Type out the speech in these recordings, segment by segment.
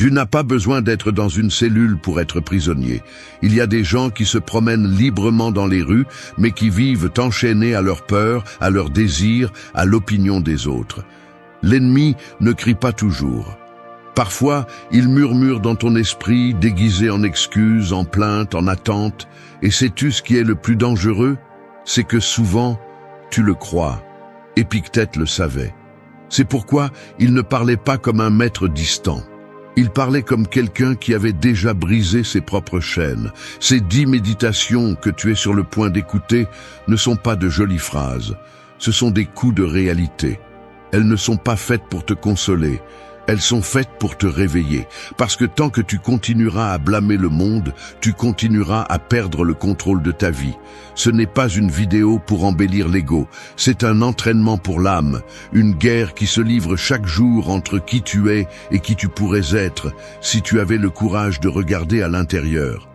Tu n'as pas besoin d'être dans une cellule pour être prisonnier. Il y a des gens qui se promènent librement dans les rues, mais qui vivent enchaînés à leur peur, à leurs désirs, à l'opinion des autres. L'ennemi ne crie pas toujours. Parfois, il murmure dans ton esprit, déguisé en excuses, en plaintes, en attentes. Et sais-tu ce qui est le plus dangereux? C'est que souvent, tu le crois. Épictète le savait. C'est pourquoi il ne parlait pas comme un maître distant. Il parlait comme quelqu'un qui avait déjà brisé ses propres chaînes. Ces 10 méditations que tu es sur le point d'écouter ne sont pas de jolies phrases. Ce sont des coups de réalité. Elles ne sont pas faites pour te consoler. Elles sont faites pour te réveiller, parce que tant que tu continueras à blâmer le monde, tu continueras à perdre le contrôle de ta vie. Ce n'est pas une vidéo pour embellir l'ego, c'est un entraînement pour l'âme, une guerre qui se livre chaque jour entre qui tu es et qui tu pourrais être, si tu avais le courage de regarder à l'intérieur.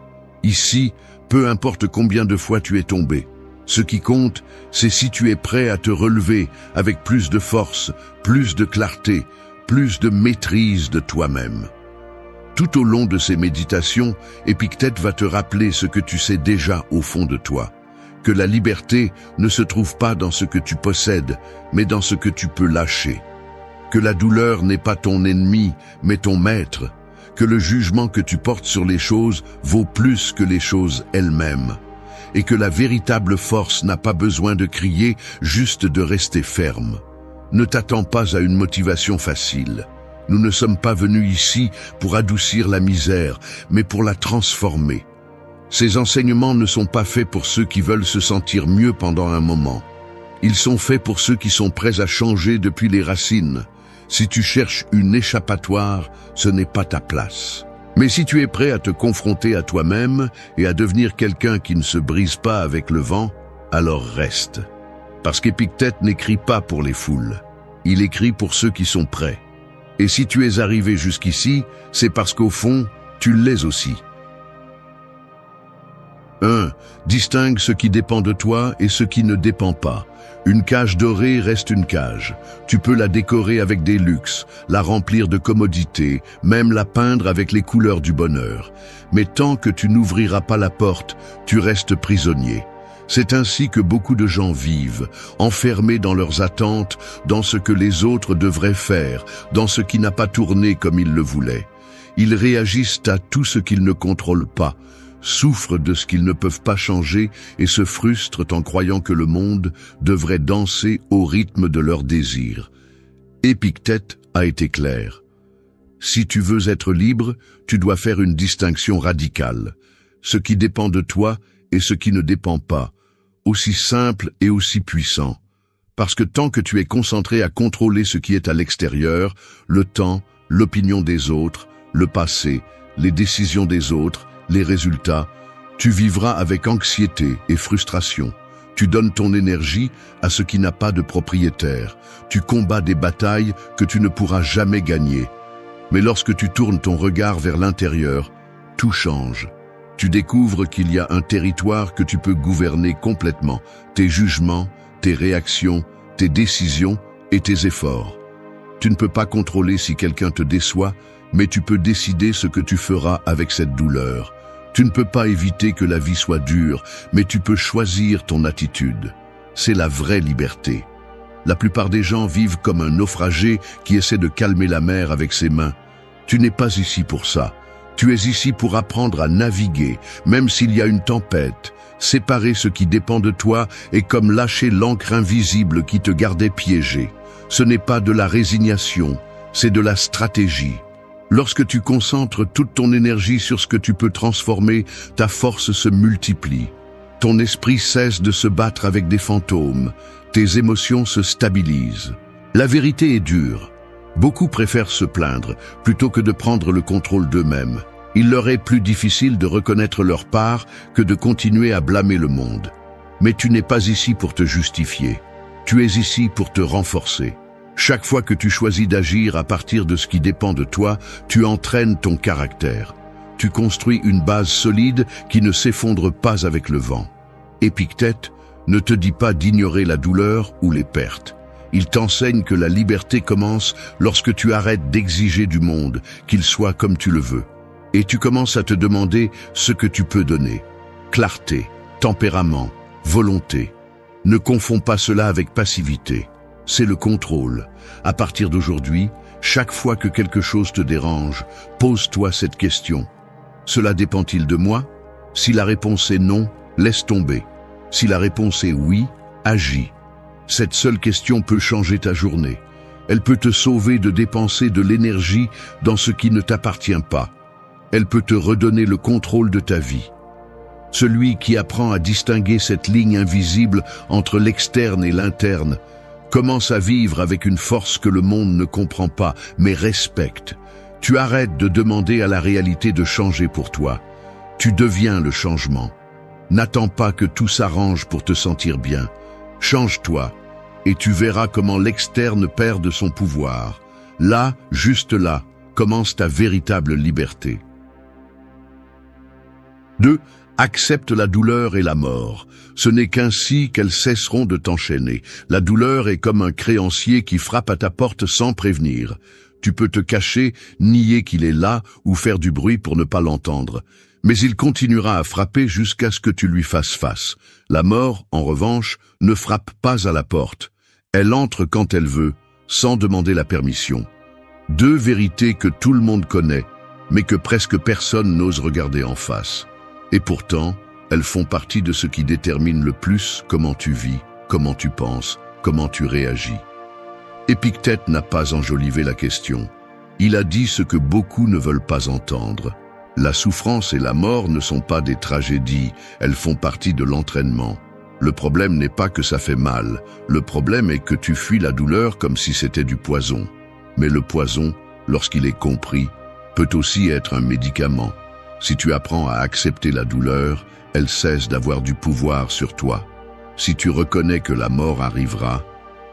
Ici, peu importe combien de fois tu es tombé. Ce qui compte, c'est si tu es prêt à te relever avec plus de force, plus de clarté, plus de maîtrise de toi-même. Tout au long de ces méditations, Épictète va te rappeler ce que tu sais déjà au fond de toi, que la liberté ne se trouve pas dans ce que tu possèdes, mais dans ce que tu peux lâcher, que la douleur n'est pas ton ennemi, mais ton maître, que le jugement que tu portes sur les choses vaut plus que les choses elles-mêmes, et que la véritable force n'a pas besoin de crier, juste de rester ferme. Ne t'attends pas à une motivation facile. Nous ne sommes pas venus ici pour adoucir la misère, mais pour la transformer. Ces enseignements ne sont pas faits pour ceux qui veulent se sentir mieux pendant un moment. Ils sont faits pour ceux qui sont prêts à changer depuis les racines. Si tu cherches une échappatoire, ce n'est pas ta place. Mais si tu es prêt à te confronter à toi-même et à devenir quelqu'un qui ne se brise pas avec le vent, alors reste. Parce qu'Épictète n'écrit pas pour les foules, il écrit pour ceux qui sont prêts. Et si tu es arrivé jusqu'ici, c'est parce qu'au fond, tu l'es aussi. 1. Distingue ce qui dépend de toi et ce qui ne dépend pas. Une cage dorée reste une cage. Tu peux la décorer avec des luxes, la remplir de commodités, même la peindre avec les couleurs du bonheur. Mais tant que tu n'ouvriras pas la porte, tu restes prisonnier. C'est ainsi que beaucoup de gens vivent, enfermés dans leurs attentes, dans ce que les autres devraient faire, dans ce qui n'a pas tourné comme ils le voulaient. Ils réagissent à tout ce qu'ils ne contrôlent pas, souffrent de ce qu'ils ne peuvent pas changer et se frustrent en croyant que le monde devrait danser au rythme de leurs désirs. Épictète a été clair. Si tu veux être libre, tu dois faire une distinction radicale. Ce qui dépend de toi et ce qui ne dépend pas. Aussi simple et aussi puissant. Parce que tant que tu es concentré à contrôler ce qui est à l'extérieur, le temps, l'opinion des autres, le passé, les décisions des autres, les résultats, tu vivras avec anxiété et frustration. Tu donnes ton énergie à ce qui n'a pas de propriétaire. Tu combats des batailles que tu ne pourras jamais gagner. Mais lorsque tu tournes ton regard vers l'intérieur, tout change. Tu découvres qu'il y a un territoire que tu peux gouverner complètement, tes jugements, tes réactions, tes décisions et tes efforts. Tu ne peux pas contrôler si quelqu'un te déçoit, mais tu peux décider ce que tu feras avec cette douleur. Tu ne peux pas éviter que la vie soit dure, mais tu peux choisir ton attitude. C'est la vraie liberté. La plupart des gens vivent comme un naufragé qui essaie de calmer la mer avec ses mains. Tu n'es pas ici pour ça. Tu es ici pour apprendre à naviguer, même s'il y a une tempête. Séparer ce qui dépend de toi est comme lâcher l'ancre invisible qui te gardait piégé. Ce n'est pas de la résignation, c'est de la stratégie. Lorsque tu concentres toute ton énergie sur ce que tu peux transformer, ta force se multiplie. Ton esprit cesse de se battre avec des fantômes. Tes émotions se stabilisent. La vérité est dure. Beaucoup préfèrent se plaindre plutôt que de prendre le contrôle d'eux-mêmes. Il leur est plus difficile de reconnaître leur part que de continuer à blâmer le monde. Mais tu n'es pas ici pour te justifier. Tu es ici pour te renforcer. Chaque fois que tu choisis d'agir à partir de ce qui dépend de toi, tu entraînes ton caractère. Tu construis une base solide qui ne s'effondre pas avec le vent. Épictète ne te dit pas d'ignorer la douleur ou les pertes. Il t'enseigne que la liberté commence lorsque tu arrêtes d'exiger du monde qu'il soit comme tu le veux. Et tu commences à te demander ce que tu peux donner. Clarté, tempérament, volonté. Ne confonds pas cela avec passivité. C'est le contrôle. À partir d'aujourd'hui, chaque fois que quelque chose te dérange, pose-toi cette question. Cela dépend-il de moi? Si la réponse est non, laisse tomber. Si la réponse est oui, agis. Cette seule question peut changer ta journée. Elle peut te sauver de dépenser de l'énergie dans ce qui ne t'appartient pas. Elle peut te redonner le contrôle de ta vie. Celui qui apprend à distinguer cette ligne invisible entre l'externe et l'interne commence à vivre avec une force que le monde ne comprend pas, mais respecte. Tu arrêtes de demander à la réalité de changer pour toi. Tu deviens le changement. N'attends pas que tout s'arrange pour te sentir bien. Change-toi, et tu verras comment l'externe perd de son pouvoir. Là, juste là, commence ta véritable liberté. 2. Accepte la douleur et la mort. Ce n'est qu'ainsi qu'elles cesseront de t'enchaîner. La douleur est comme un créancier qui frappe à ta porte sans prévenir. Tu peux te cacher, nier qu'il est là ou faire du bruit pour ne pas l'entendre. Mais il continuera à frapper jusqu'à ce que tu lui fasses face. La mort, en revanche, ne frappe pas à la porte. Elle entre quand elle veut, sans demander la permission. 2 vérités que tout le monde connaît, mais que presque personne n'ose regarder en face. Et pourtant, elles font partie de ce qui détermine le plus comment tu vis, comment tu penses, comment tu réagis. Épictète n'a pas enjolivé la question. Il a dit ce que beaucoup ne veulent pas entendre. La souffrance et la mort ne sont pas des tragédies, elles font partie de l'entraînement. Le problème n'est pas que ça fait mal, le problème est que tu fuis la douleur comme si c'était du poison. Mais le poison, lorsqu'il est compris, peut aussi être un médicament. Si tu apprends à accepter la douleur, elle cesse d'avoir du pouvoir sur toi. Si tu reconnais que la mort arrivera,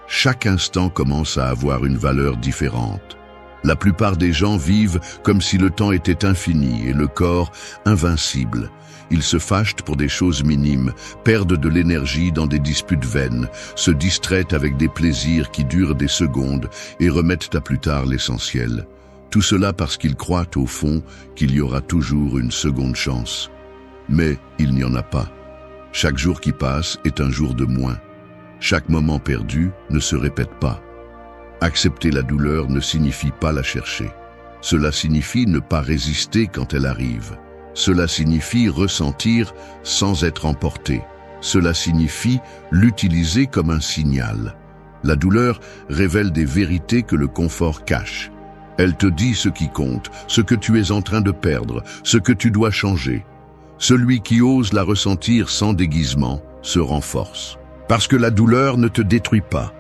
chaque instant commence à avoir une valeur différente. La plupart des gens vivent comme si le temps était infini et le corps invincible. Ils se fâchent pour des choses minimes, perdent de l'énergie dans des disputes vaines, se distraient avec des plaisirs qui durent des secondes et remettent à plus tard l'essentiel. Tout cela parce qu'ils croient au fond qu'il y aura toujours une seconde chance. Mais il n'y en a pas. Chaque jour qui passe est un jour de moins. Chaque moment perdu ne se répète pas. Accepter la douleur ne signifie pas la chercher. Cela signifie ne pas résister quand elle arrive. Cela signifie ressentir sans être emporté. Cela signifie l'utiliser comme un signal. La douleur révèle des vérités que le confort cache. Elle te dit ce qui compte, ce que tu es en train de perdre, ce que tu dois changer. Celui qui ose la ressentir sans déguisement se renforce. Parce que la douleur ne te détruit pas.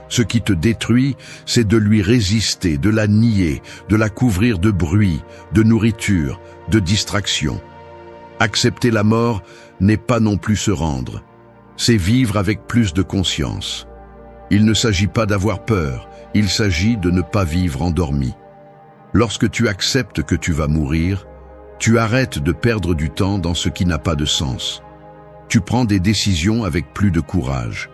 Ce qui te détruit, c'est de lui résister, de la nier, de la couvrir de bruit, de nourriture, de distraction. Accepter la mort n'est pas non plus se rendre. C'est vivre avec plus de conscience. Il ne s'agit pas d'avoir peur, il s'agit de ne pas vivre endormi. Lorsque tu acceptes que tu vas mourir, tu arrêtes de perdre du temps dans ce qui n'a pas de sens. Tu prends des décisions avec plus de courage.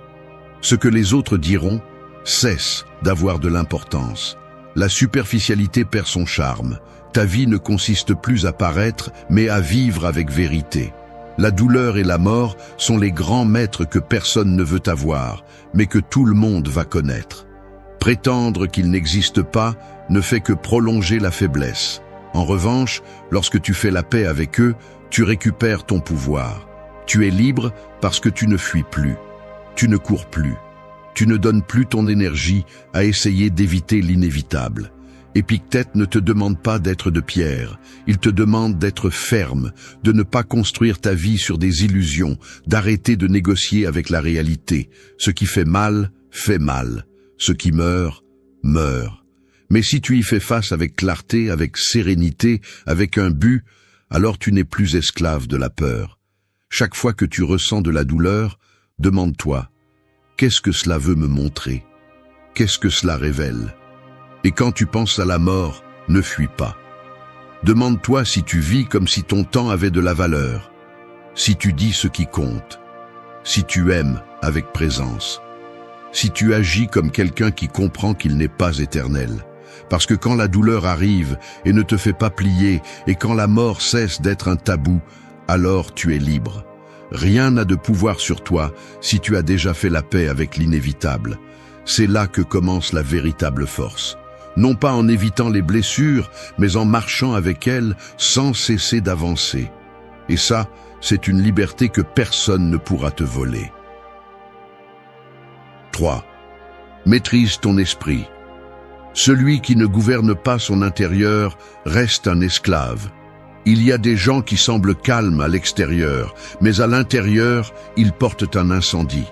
Ce que les autres diront cesse d'avoir de l'importance. La superficialité perd son charme. Ta vie ne consiste plus à paraître, mais à vivre avec vérité. La douleur et la mort sont les grands maîtres que personne ne veut avoir, mais que tout le monde va connaître. Prétendre qu'ils n'existent pas ne fait que prolonger la faiblesse. En revanche, lorsque tu fais la paix avec eux, tu récupères ton pouvoir. Tu es libre parce que tu ne fuis plus. Tu ne cours plus. Tu ne donnes plus ton énergie à essayer d'éviter l'inévitable. Épictète ne te demande pas d'être de pierre, il te demande d'être ferme, de ne pas construire ta vie sur des illusions, d'arrêter de négocier avec la réalité. Ce qui fait mal, fait mal. Ce qui meurt, meurt. Mais si tu y fais face avec clarté, avec sérénité, avec un but, alors tu n'es plus esclave de la peur. Chaque fois que tu ressens de la douleur, demande-toi, qu'est-ce que cela veut me montrer? Qu'est-ce que cela révèle? Et quand tu penses à la mort, ne fuis pas. Demande-toi si tu vis comme si ton temps avait de la valeur, si tu dis ce qui compte, si tu aimes avec présence. si tu agis comme quelqu'un qui comprend qu'il n'est pas éternel. Parce que quand la douleur arrive et ne te fait pas plier, et quand la mort cesse d'être un tabou, alors tu es libre. Rien n'a de pouvoir sur toi si tu as déjà fait la paix avec l'inévitable. C'est là que commence la véritable force. Non pas en évitant les blessures, mais en marchant avec elles sans cesser d'avancer. Et ça, c'est une liberté que personne ne pourra te voler. 3. Maîtrise ton esprit. Celui qui ne gouverne pas son intérieur reste un esclave. Il y a des gens qui semblent calmes à l'extérieur, mais à l'intérieur, ils portent un incendie.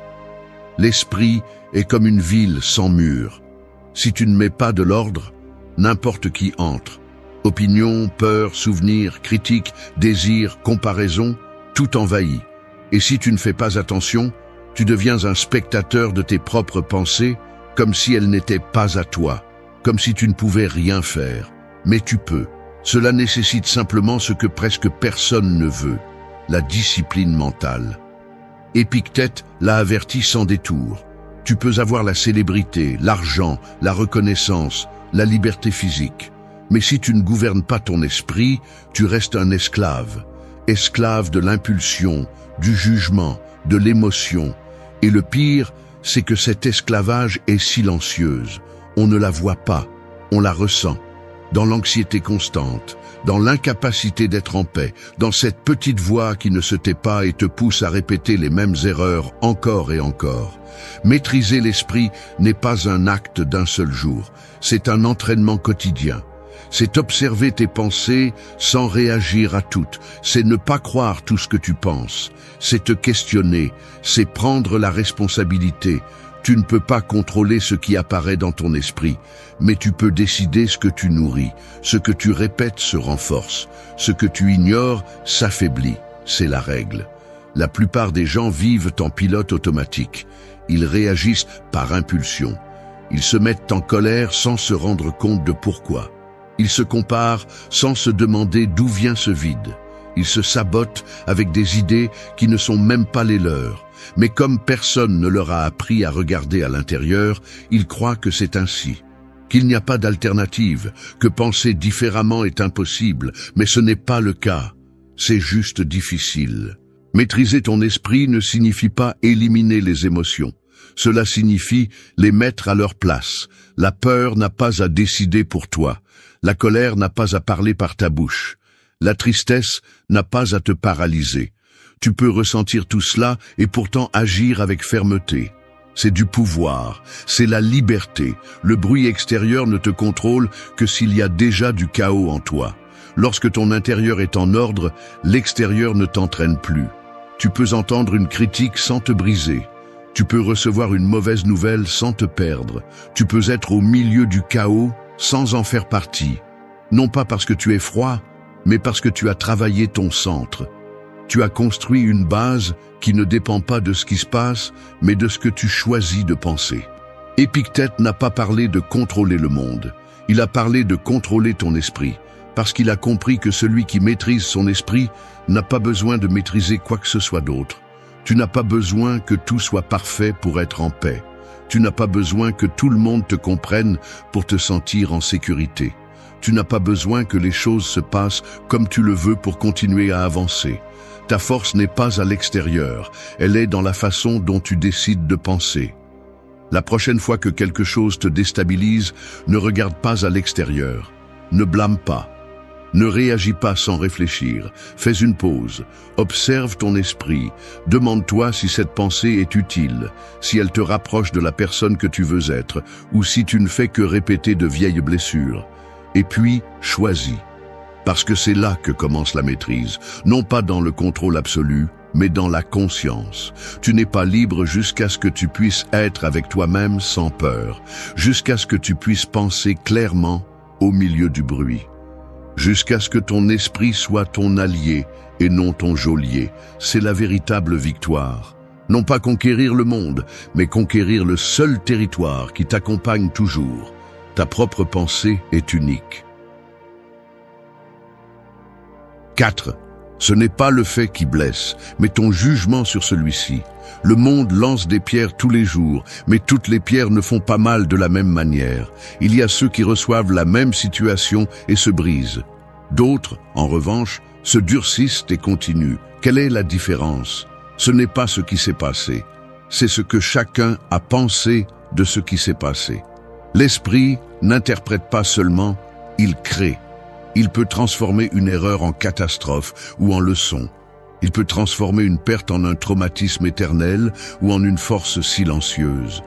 L'esprit est comme une ville sans murs. Si tu ne mets pas de l'ordre, n'importe qui entre. Opinions, peurs, souvenirs, critiques, désirs, comparaisons, tout envahit. Et si tu ne fais pas attention, tu deviens un spectateur de tes propres pensées, comme si elles n'étaient pas à toi, comme si tu ne pouvais rien faire. Mais tu peux. Cela nécessite simplement ce que presque personne ne veut, la discipline mentale. Épictète l'a averti sans détour. Tu peux avoir la célébrité, l'argent, la reconnaissance, la liberté physique. Mais si tu ne gouvernes pas ton esprit, tu restes un esclave. Esclave de l'impulsion, du jugement, de l'émotion. Et le pire, c'est que cet esclavage est silencieuse. On ne la voit pas, on la ressent. Dans l'anxiété constante, dans l'incapacité d'être en paix, dans cette petite voix qui ne se tait pas et te pousse à répéter les mêmes erreurs encore et encore. Maîtriser l'esprit n'est pas un acte d'un seul jour, c'est un entraînement quotidien. C'est observer tes pensées sans réagir à toutes, c'est ne pas croire tout ce que tu penses, c'est te questionner, c'est prendre la responsabilité. Tu ne peux pas contrôler ce qui apparaît dans ton esprit, mais tu peux décider ce que tu nourris, ce que tu répètes se renforce, ce que tu ignores s'affaiblit, c'est la règle. La plupart des gens vivent en pilote automatique, ils réagissent par impulsion, ils se mettent en colère sans se rendre compte de pourquoi, ils se comparent sans se demander d'où vient ce vide, ils se sabotent avec des idées qui ne sont même pas les leurs. Mais comme personne ne leur a appris à regarder à l'intérieur, ils croient que c'est ainsi, qu'il n'y a pas d'alternative, que penser différemment est impossible, mais ce n'est pas le cas, c'est juste difficile. Maîtriser ton esprit ne signifie pas éliminer les émotions, cela signifie les mettre à leur place. La peur n'a pas à décider pour toi, la colère n'a pas à parler par ta bouche, la tristesse n'a pas à te paralyser. Tu peux ressentir tout cela et pourtant agir avec fermeté. C'est du pouvoir, c'est la liberté. Le bruit extérieur ne te contrôle que s'il y a déjà du chaos en toi. Lorsque ton intérieur est en ordre, l'extérieur ne t'entraîne plus. Tu peux entendre une critique sans te briser. Tu peux recevoir une mauvaise nouvelle sans te perdre. Tu peux être au milieu du chaos sans en faire partie. Non pas parce que tu es froid, mais parce que tu as travaillé ton centre. Tu as construit une base qui ne dépend pas de ce qui se passe, mais de ce que tu choisis de penser. Épictète n'a pas parlé de contrôler le monde, il a parlé de contrôler ton esprit, parce qu'il a compris que celui qui maîtrise son esprit n'a pas besoin de maîtriser quoi que ce soit d'autre. Tu n'as pas besoin que tout soit parfait pour être en paix. Tu n'as pas besoin que tout le monde te comprenne pour te sentir en sécurité. Tu n'as pas besoin que les choses se passent comme tu le veux pour continuer à avancer. Ta force n'est pas à l'extérieur, elle est dans la façon dont tu décides de penser. La prochaine fois que quelque chose te déstabilise, ne regarde pas à l'extérieur, ne blâme pas, ne réagis pas sans réfléchir, fais une pause, observe ton esprit, demande-toi si cette pensée est utile, si elle te rapproche de la personne que tu veux être, ou si tu ne fais que répéter de vieilles blessures. Et puis, choisis. Parce que c'est là que commence la maîtrise, non pas dans le contrôle absolu, mais dans la conscience. Tu n'es pas libre jusqu'à ce que tu puisses être avec toi-même sans peur, jusqu'à ce que tu puisses penser clairement au milieu du bruit, jusqu'à ce que ton esprit soit ton allié et non ton geôlier. C'est la véritable victoire. Non pas conquérir le monde, mais conquérir le seul territoire qui t'accompagne toujours. Ta propre pensée est unique. 4. Ce n'est pas le fait qui blesse, mais ton jugement sur celui-ci. Le monde lance des pierres tous les jours, mais toutes les pierres ne font pas mal de la même manière. Il y a ceux qui reçoivent la même situation et se brisent. D'autres, en revanche, se durcissent et continuent. Quelle est la différence? Ce n'est pas ce qui s'est passé, c'est ce que chacun a pensé de ce qui s'est passé. L'esprit n'interprète pas seulement, il crée. Il peut transformer une erreur en catastrophe ou en leçon. Il peut transformer une perte en un traumatisme éternel ou en une force silencieuse.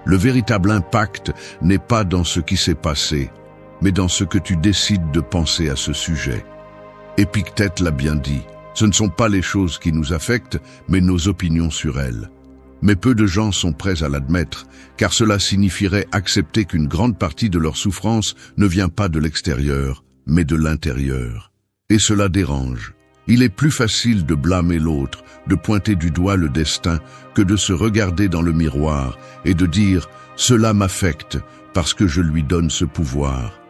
Le véritable impact n'est pas dans ce qui s'est passé, mais dans ce que tu décides de penser à ce sujet. Épictète l'a bien dit, ce ne sont pas les choses qui nous affectent, mais nos opinions sur elles. Mais peu de gens sont prêts à l'admettre, car cela signifierait accepter qu'une grande partie de leur souffrance ne vient pas de l'extérieur, mais de l'intérieur. Et cela dérange. Il est plus facile de blâmer l'autre, de pointer du doigt le destin, que de se regarder dans le miroir et de dire « cela m'affecte parce que je lui donne ce pouvoir ».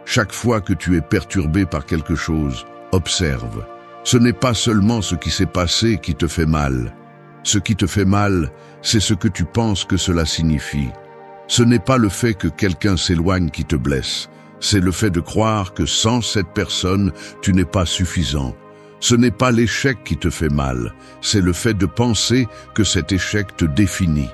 Chaque fois que tu es perturbé par quelque chose, observe. Ce n'est pas seulement ce qui s'est passé qui te fait mal. Ce qui te fait mal, c'est ce que tu penses que cela signifie. Ce n'est pas le fait que quelqu'un s'éloigne qui te blesse. C'est le fait de croire que sans cette personne, tu n'es pas suffisant. Ce n'est pas l'échec qui te fait mal, c'est le fait de penser que cet échec te définit.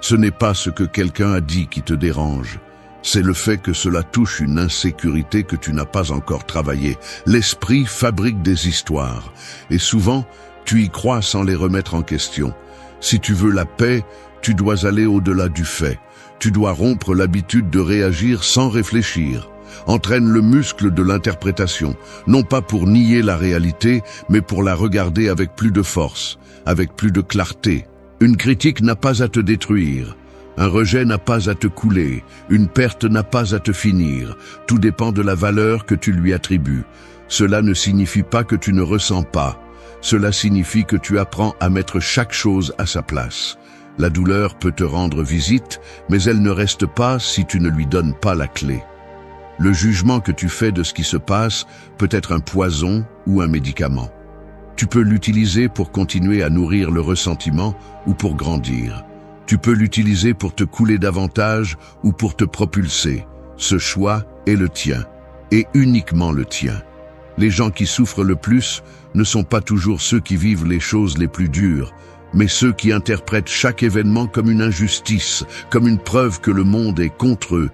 Ce n'est pas ce que quelqu'un a dit qui te dérange, c'est le fait que cela touche une insécurité que tu n'as pas encore travaillée. L'esprit fabrique des histoires, et souvent, tu y crois sans les remettre en question. Si tu veux la paix, tu dois aller au-delà du fait. Tu dois rompre l'habitude de réagir sans réfléchir. Entraîne le muscle de l'interprétation, non pas pour nier la réalité, mais pour la regarder avec plus de force, avec plus de clarté. Une critique n'a pas à te détruire, un rejet n'a pas à te couler, une perte n'a pas à te finir. Tout dépend de la valeur que tu lui attribues. Cela ne signifie pas que tu ne ressens pas. Cela signifie que tu apprends à mettre chaque chose à sa place. La douleur peut te rendre visite, mais elle ne reste pas si tu ne lui donnes pas la clé. Le jugement que tu fais de ce qui se passe peut être un poison ou un médicament. Tu peux l'utiliser pour continuer à nourrir le ressentiment ou pour grandir. Tu peux l'utiliser pour te couler davantage ou pour te propulser. Ce choix est le tien, et uniquement le tien. Les gens qui souffrent le plus ne sont pas toujours ceux qui vivent les choses les plus dures, mais ceux qui interprètent chaque événement comme une injustice, comme une preuve que le monde est contre eux.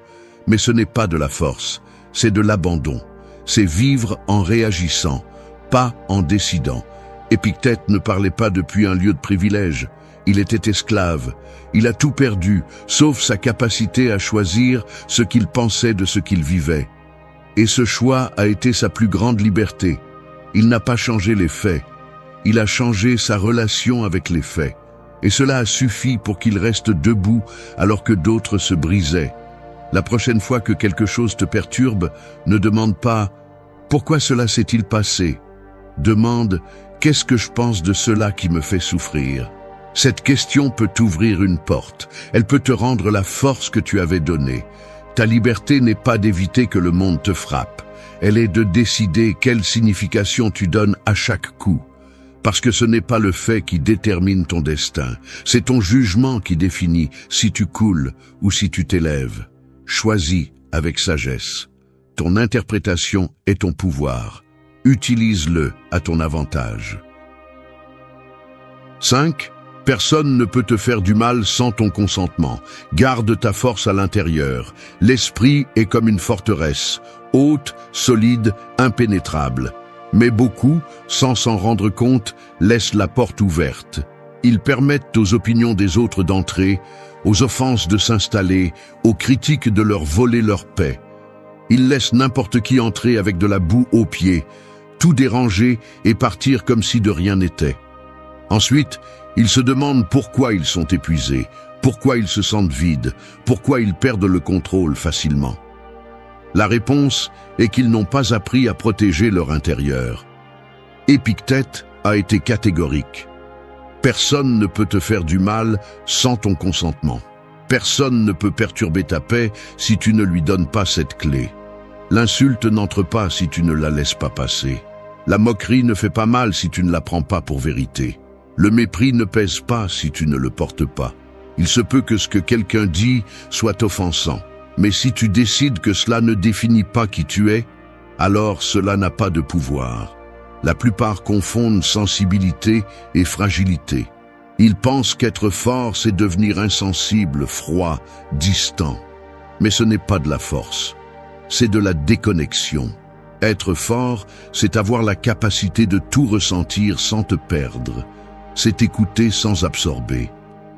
Mais ce n'est pas de la force, c'est de l'abandon. C'est vivre en réagissant, pas en décidant. Épictète ne parlait pas depuis un lieu de privilège. Il était esclave. Il a tout perdu, sauf sa capacité à choisir ce qu'il pensait de ce qu'il vivait. Et ce choix a été sa plus grande liberté. Il n'a pas changé les faits. Il a changé sa relation avec les faits. Et cela a suffi pour qu'il reste debout alors que d'autres se brisaient. La prochaine fois que quelque chose te perturbe, ne demande pas « Pourquoi cela s'est-il passé ?» Demande « Qu'est-ce que je pense de cela qui me fait souffrir ?» Cette question peut t'ouvrir une porte. Elle peut te rendre la force que tu avais donnée. Ta liberté n'est pas d'éviter que le monde te frappe. Elle est de décider quelle signification tu donnes à chaque coup. Parce que ce n'est pas le fait qui détermine ton destin. C'est ton jugement qui définit si tu coules ou si tu t'élèves. Choisis avec sagesse. Ton interprétation est ton pouvoir. Utilise-le à ton avantage. 5. Personne ne peut te faire du mal sans ton consentement. Garde ta force à l'intérieur. L'esprit est comme une forteresse, haute, solide, impénétrable. Mais beaucoup, sans s'en rendre compte, laissent la porte ouverte. Ils permettent aux opinions des autres d'entrer, aux offenses de s'installer, aux critiques de leur voler leur paix. Ils laissent n'importe qui entrer avec de la boue aux pieds, tout déranger et partir comme si de rien n'était. Ensuite, ils se demandent pourquoi ils sont épuisés, pourquoi ils se sentent vides, pourquoi ils perdent le contrôle facilement. La réponse est qu'ils n'ont pas appris à protéger leur intérieur. Épictète a été catégorique. Personne ne peut te faire du mal sans ton consentement. Personne ne peut perturber ta paix si tu ne lui donnes pas cette clé. L'insulte n'entre pas si tu ne la laisses pas passer. La moquerie ne fait pas mal si tu ne la prends pas pour vérité. Le mépris ne pèse pas si tu ne le portes pas. Il se peut que ce que quelqu'un dit soit offensant, mais si tu décides que cela ne définit pas qui tu es, alors cela n'a pas de pouvoir. La plupart confondent sensibilité et fragilité. Ils pensent qu'être fort, c'est devenir insensible, froid, distant. Mais ce n'est pas de la force, c'est de la déconnexion. Être fort, c'est avoir la capacité de tout ressentir sans te perdre. C'est écouter sans absorber.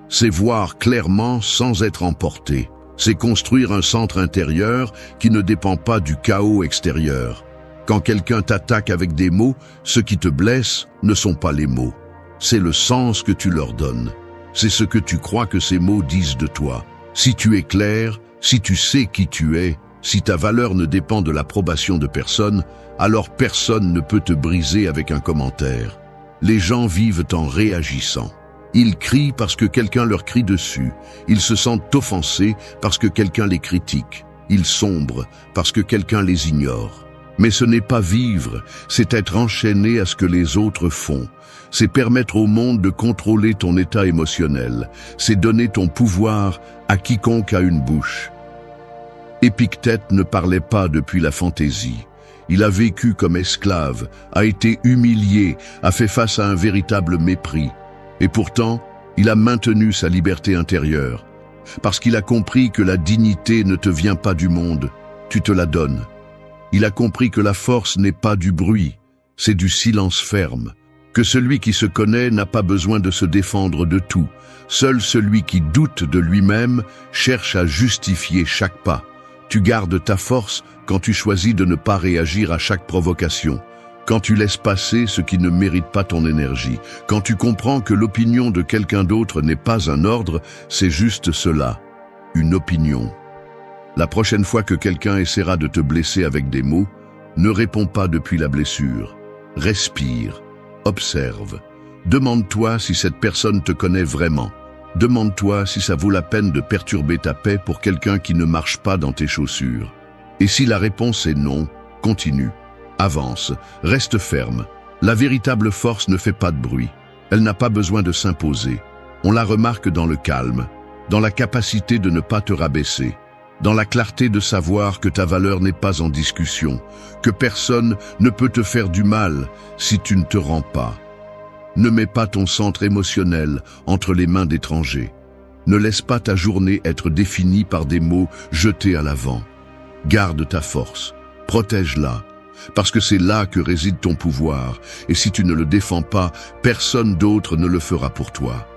C'est voir clairement sans être emporté. C'est construire un centre intérieur qui ne dépend pas du chaos extérieur. Quand quelqu'un t'attaque avec des mots, ce qui te blesse ne sont pas les mots. C'est le sens que tu leur donnes. C'est ce que tu crois que ces mots disent de toi. Si tu es clair, si tu sais qui tu es, si ta valeur ne dépend de l'approbation de personne, alors personne ne peut te briser avec un commentaire. Les gens vivent en réagissant. Ils crient parce que quelqu'un leur crie dessus. Ils se sentent offensés parce que quelqu'un les critique. Ils sombrent parce que quelqu'un les ignore. Mais ce n'est pas vivre, c'est être enchaîné à ce que les autres font. C'est permettre au monde de contrôler ton état émotionnel. C'est donner ton pouvoir à quiconque a une bouche. Épictète ne parlait pas depuis la fantaisie. Il a vécu comme esclave, a été humilié, a fait face à un véritable mépris. Et pourtant, il a maintenu sa liberté intérieure. Parce qu'il a compris que la dignité ne te vient pas du monde, tu te la donnes. Il a compris que la force n'est pas du bruit, c'est du silence ferme. Que celui qui se connaît n'a pas besoin de se défendre de tout. Seul celui qui doute de lui-même cherche à justifier chaque pas. Tu gardes ta force quand tu choisis de ne pas réagir à chaque provocation. Quand tu laisses passer ce qui ne mérite pas ton énergie. Quand tu comprends que l'opinion de quelqu'un d'autre n'est pas un ordre, c'est juste cela, une opinion. La prochaine fois que quelqu'un essaiera de te blesser avec des mots, ne réponds pas depuis la blessure. Respire, observe. Demande-toi si cette personne te connaît vraiment. Demande-toi si ça vaut la peine de perturber ta paix pour quelqu'un qui ne marche pas dans tes chaussures. Et si la réponse est non, continue. Avance, reste ferme. La véritable force ne fait pas de bruit. Elle n'a pas besoin de s'imposer. On la remarque dans le calme, dans la capacité de ne pas te rabaisser, dans la clarté de savoir que ta valeur n'est pas en discussion, que personne ne peut te faire du mal si tu ne te rends pas. Ne mets pas ton centre émotionnel entre les mains d'étrangers. Ne laisse pas ta journée être définie par des mots jetés à l'avant. Garde ta force, protège-la, parce que c'est là que réside ton pouvoir, et si tu ne le défends pas, personne d'autre ne le fera pour toi.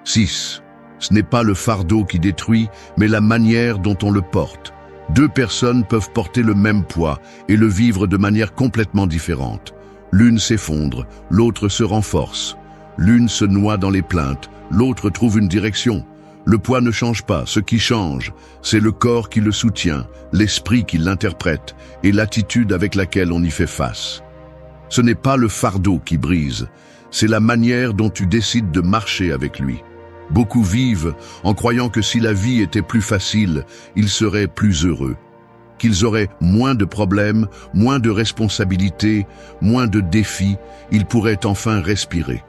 6. Ce n'est pas le fardeau qui détruit, mais la manière dont on le porte. 2 personnes peuvent porter le même poids et le vivre de manière complètement différente. L'une s'effondre, l'autre se renforce. L'une se noie dans les plaintes, l'autre trouve une direction. Le poids ne change pas, ce qui change, c'est le corps qui le soutient, l'esprit qui l'interprète et l'attitude avec laquelle on y fait face. Ce n'est pas le fardeau qui brise, c'est la manière dont tu décides de marcher avec lui. Beaucoup vivent en croyant que si la vie était plus facile, ils seraient plus heureux, qu'ils auraient moins de problèmes, moins de responsabilités, moins de défis, ils pourraient enfin respirer.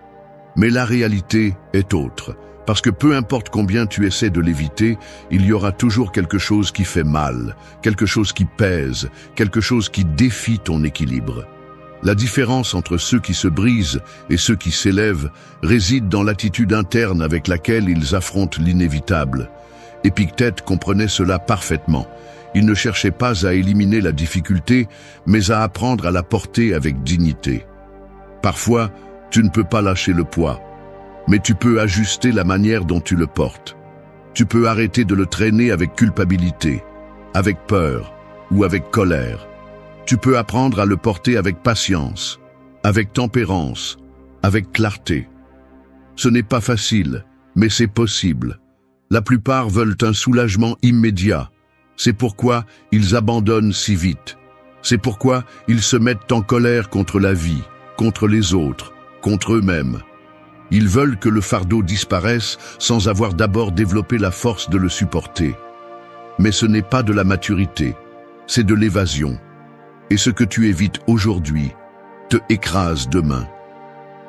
Mais la réalité est autre. Parce que peu importe combien tu essaies de l'éviter, il y aura toujours quelque chose qui fait mal, quelque chose qui pèse, quelque chose qui défie ton équilibre. La différence entre ceux qui se brisent et ceux qui s'élèvent réside dans l'attitude interne avec laquelle ils affrontent l'inévitable. Épictète comprenait cela parfaitement. Il ne cherchait pas à éliminer la difficulté, mais à apprendre à la porter avec dignité. Parfois, tu ne peux pas lâcher le poids. Mais tu peux ajuster la manière dont tu le portes. Tu peux arrêter de le traîner avec culpabilité, avec peur ou avec colère. Tu peux apprendre à le porter avec patience, avec tempérance, avec clarté. Ce n'est pas facile, mais c'est possible. La plupart veulent un soulagement immédiat. C'est pourquoi ils abandonnent si vite. C'est pourquoi ils se mettent en colère contre la vie, contre les autres, contre eux-mêmes. Ils veulent que le fardeau disparaisse sans avoir d'abord développé la force de le supporter. Mais ce n'est pas de la maturité, c'est de l'évasion. Et ce que tu évites aujourd'hui te écrase demain.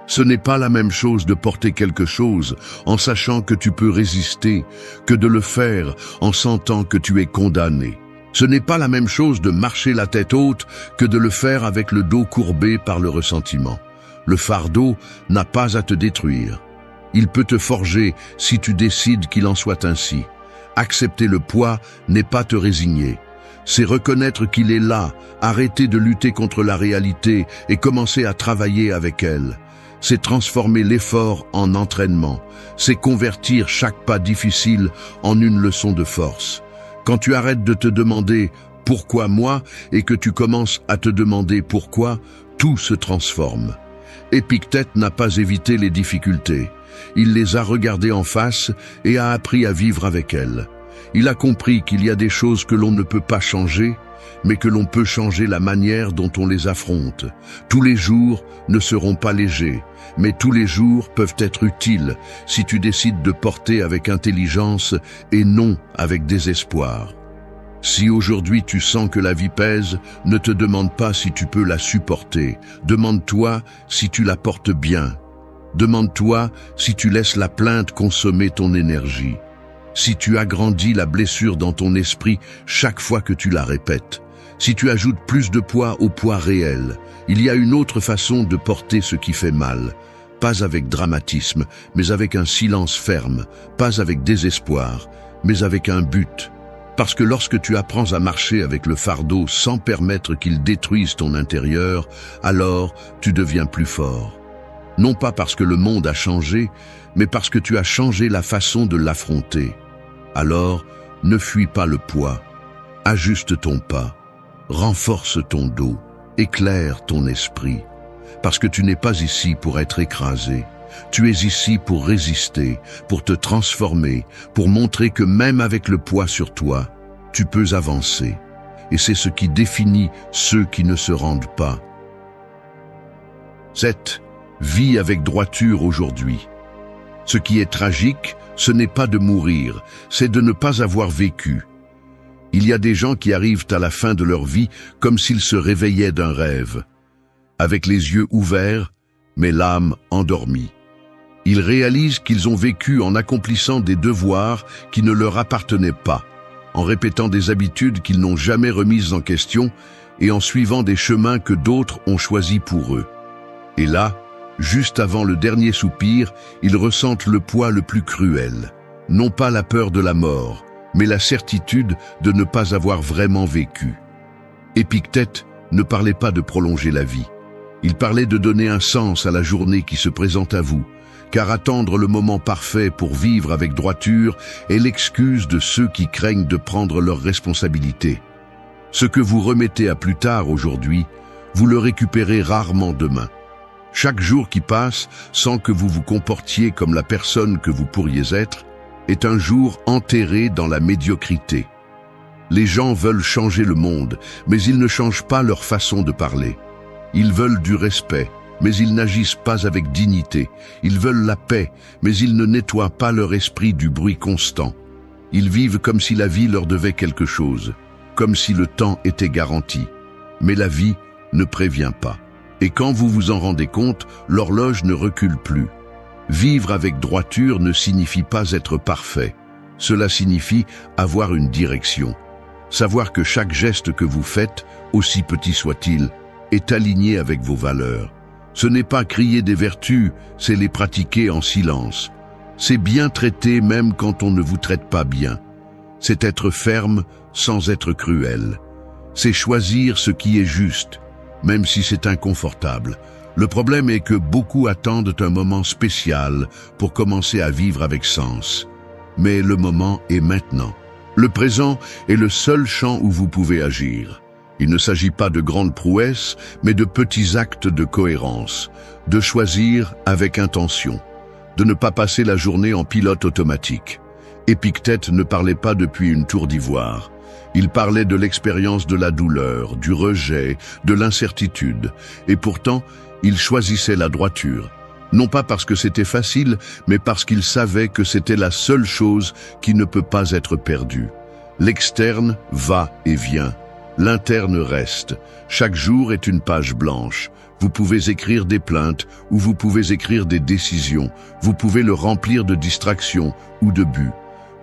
Ce n'est pas la même chose de porter quelque chose en sachant que tu peux résister que de le faire en sentant que tu es condamné. Ce n'est pas la même chose de marcher la tête haute que de le faire avec le dos courbé par le ressentiment. Le fardeau n'a pas à te détruire. Il peut te forger si tu décides qu'il en soit ainsi. Accepter le poids n'est pas te résigner. C'est reconnaître qu'il est là, arrêter de lutter contre la réalité et commencer à travailler avec elle. C'est transformer l'effort en entraînement. C'est convertir chaque pas difficile en une leçon de force. Quand tu arrêtes de te demander « pourquoi moi ?» et que tu commences à te demander « pourquoi ?» tout se transforme. Épictète n'a pas évité les difficultés. Il les a regardées en face et a appris à vivre avec elles. Il a compris qu'il y a des choses que l'on ne peut pas changer, mais que l'on peut changer la manière dont on les affronte. Tous les jours ne seront pas légers, mais tous les jours peuvent être utiles si tu décides de porter avec intelligence et non avec désespoir. Si aujourd'hui tu sens que la vie pèse, ne te demande pas si tu peux la supporter. Demande-toi si tu la portes bien. Demande-toi si tu laisses la plainte consommer ton énergie. Si tu agrandis la blessure dans ton esprit chaque fois que tu la répètes. Si tu ajoutes plus de poids au poids réel. Il y a une autre façon de porter ce qui fait mal. Pas avec dramatisme, mais avec un silence ferme. Pas avec désespoir, mais avec un but. Parce que lorsque tu apprends à marcher avec le fardeau sans permettre qu'il détruise ton intérieur, alors tu deviens plus fort. Non pas parce que le monde a changé, mais parce que tu as changé la façon de l'affronter. Alors, ne fuis pas le poids. Ajuste ton pas. Renforce ton dos. Éclaire ton esprit. Parce que tu n'es pas ici pour être écrasé. Tu es ici pour résister, pour te transformer, pour montrer que même avec le poids sur toi, tu peux avancer. Et c'est ce qui définit ceux qui ne se rendent pas. 7. Vis avec droiture aujourd'hui. Ce qui est tragique, ce n'est pas de mourir, c'est de ne pas avoir vécu. Il y a des gens qui arrivent à la fin de leur vie comme s'ils se réveillaient d'un rêve, avec les yeux ouverts, mais l'âme endormie. Ils réalisent qu'ils ont vécu en accomplissant des devoirs qui ne leur appartenaient pas, en répétant des habitudes qu'ils n'ont jamais remises en question et en suivant des chemins que d'autres ont choisis pour eux. Et là, juste avant le dernier soupir, ils ressentent le poids le plus cruel. Non pas la peur de la mort, mais la certitude de ne pas avoir vraiment vécu. Épictète ne parlait pas de prolonger la vie. Il parlait de donner un sens à la journée qui se présente à vous, car attendre le moment parfait pour vivre avec droiture est l'excuse de ceux qui craignent de prendre leurs responsabilités. Ce que vous remettez à plus tard aujourd'hui, vous le récupérez rarement demain. Chaque jour qui passe sans que vous vous comportiez comme la personne que vous pourriez être est un jour enterré dans la médiocrité. Les gens veulent changer le monde, mais ils ne changent pas leur façon de parler. Ils veulent du respect, mais ils n'agissent pas avec dignité. Ils veulent la paix, mais ils ne nettoient pas leur esprit du bruit constant. Ils vivent comme si la vie leur devait quelque chose, comme si le temps était garanti. Mais la vie ne prévient pas. Et quand vous vous en rendez compte, l'horloge ne recule plus. Vivre avec droiture ne signifie pas être parfait. Cela signifie avoir une direction. Savoir que chaque geste que vous faites, aussi petit soit-il, est aligné avec vos valeurs. Ce n'est pas crier des vertus, c'est les pratiquer en silence. C'est bien traiter même quand on ne vous traite pas bien. C'est être ferme sans être cruel. C'est choisir ce qui est juste, même si c'est inconfortable. Le problème est que beaucoup attendent un moment spécial pour commencer à vivre avec sens. Mais le moment est maintenant. Le présent est le seul champ où vous pouvez agir. Il ne s'agit pas de grandes prouesses, mais de petits actes de cohérence, de choisir avec intention, de ne pas passer la journée en pilote automatique. Épictète ne parlait pas depuis une tour d'ivoire. Il parlait de l'expérience de la douleur, du rejet, de l'incertitude, et pourtant, il choisissait la droiture. Non pas parce que c'était facile, mais parce qu'il savait que c'était la seule chose qui ne peut pas être perdue. L'externe va et vient, L'interne reste. Chaque jour est une page blanche. Vous pouvez écrire des plaintes ou vous pouvez écrire des décisions. Vous pouvez le remplir de distractions ou de buts.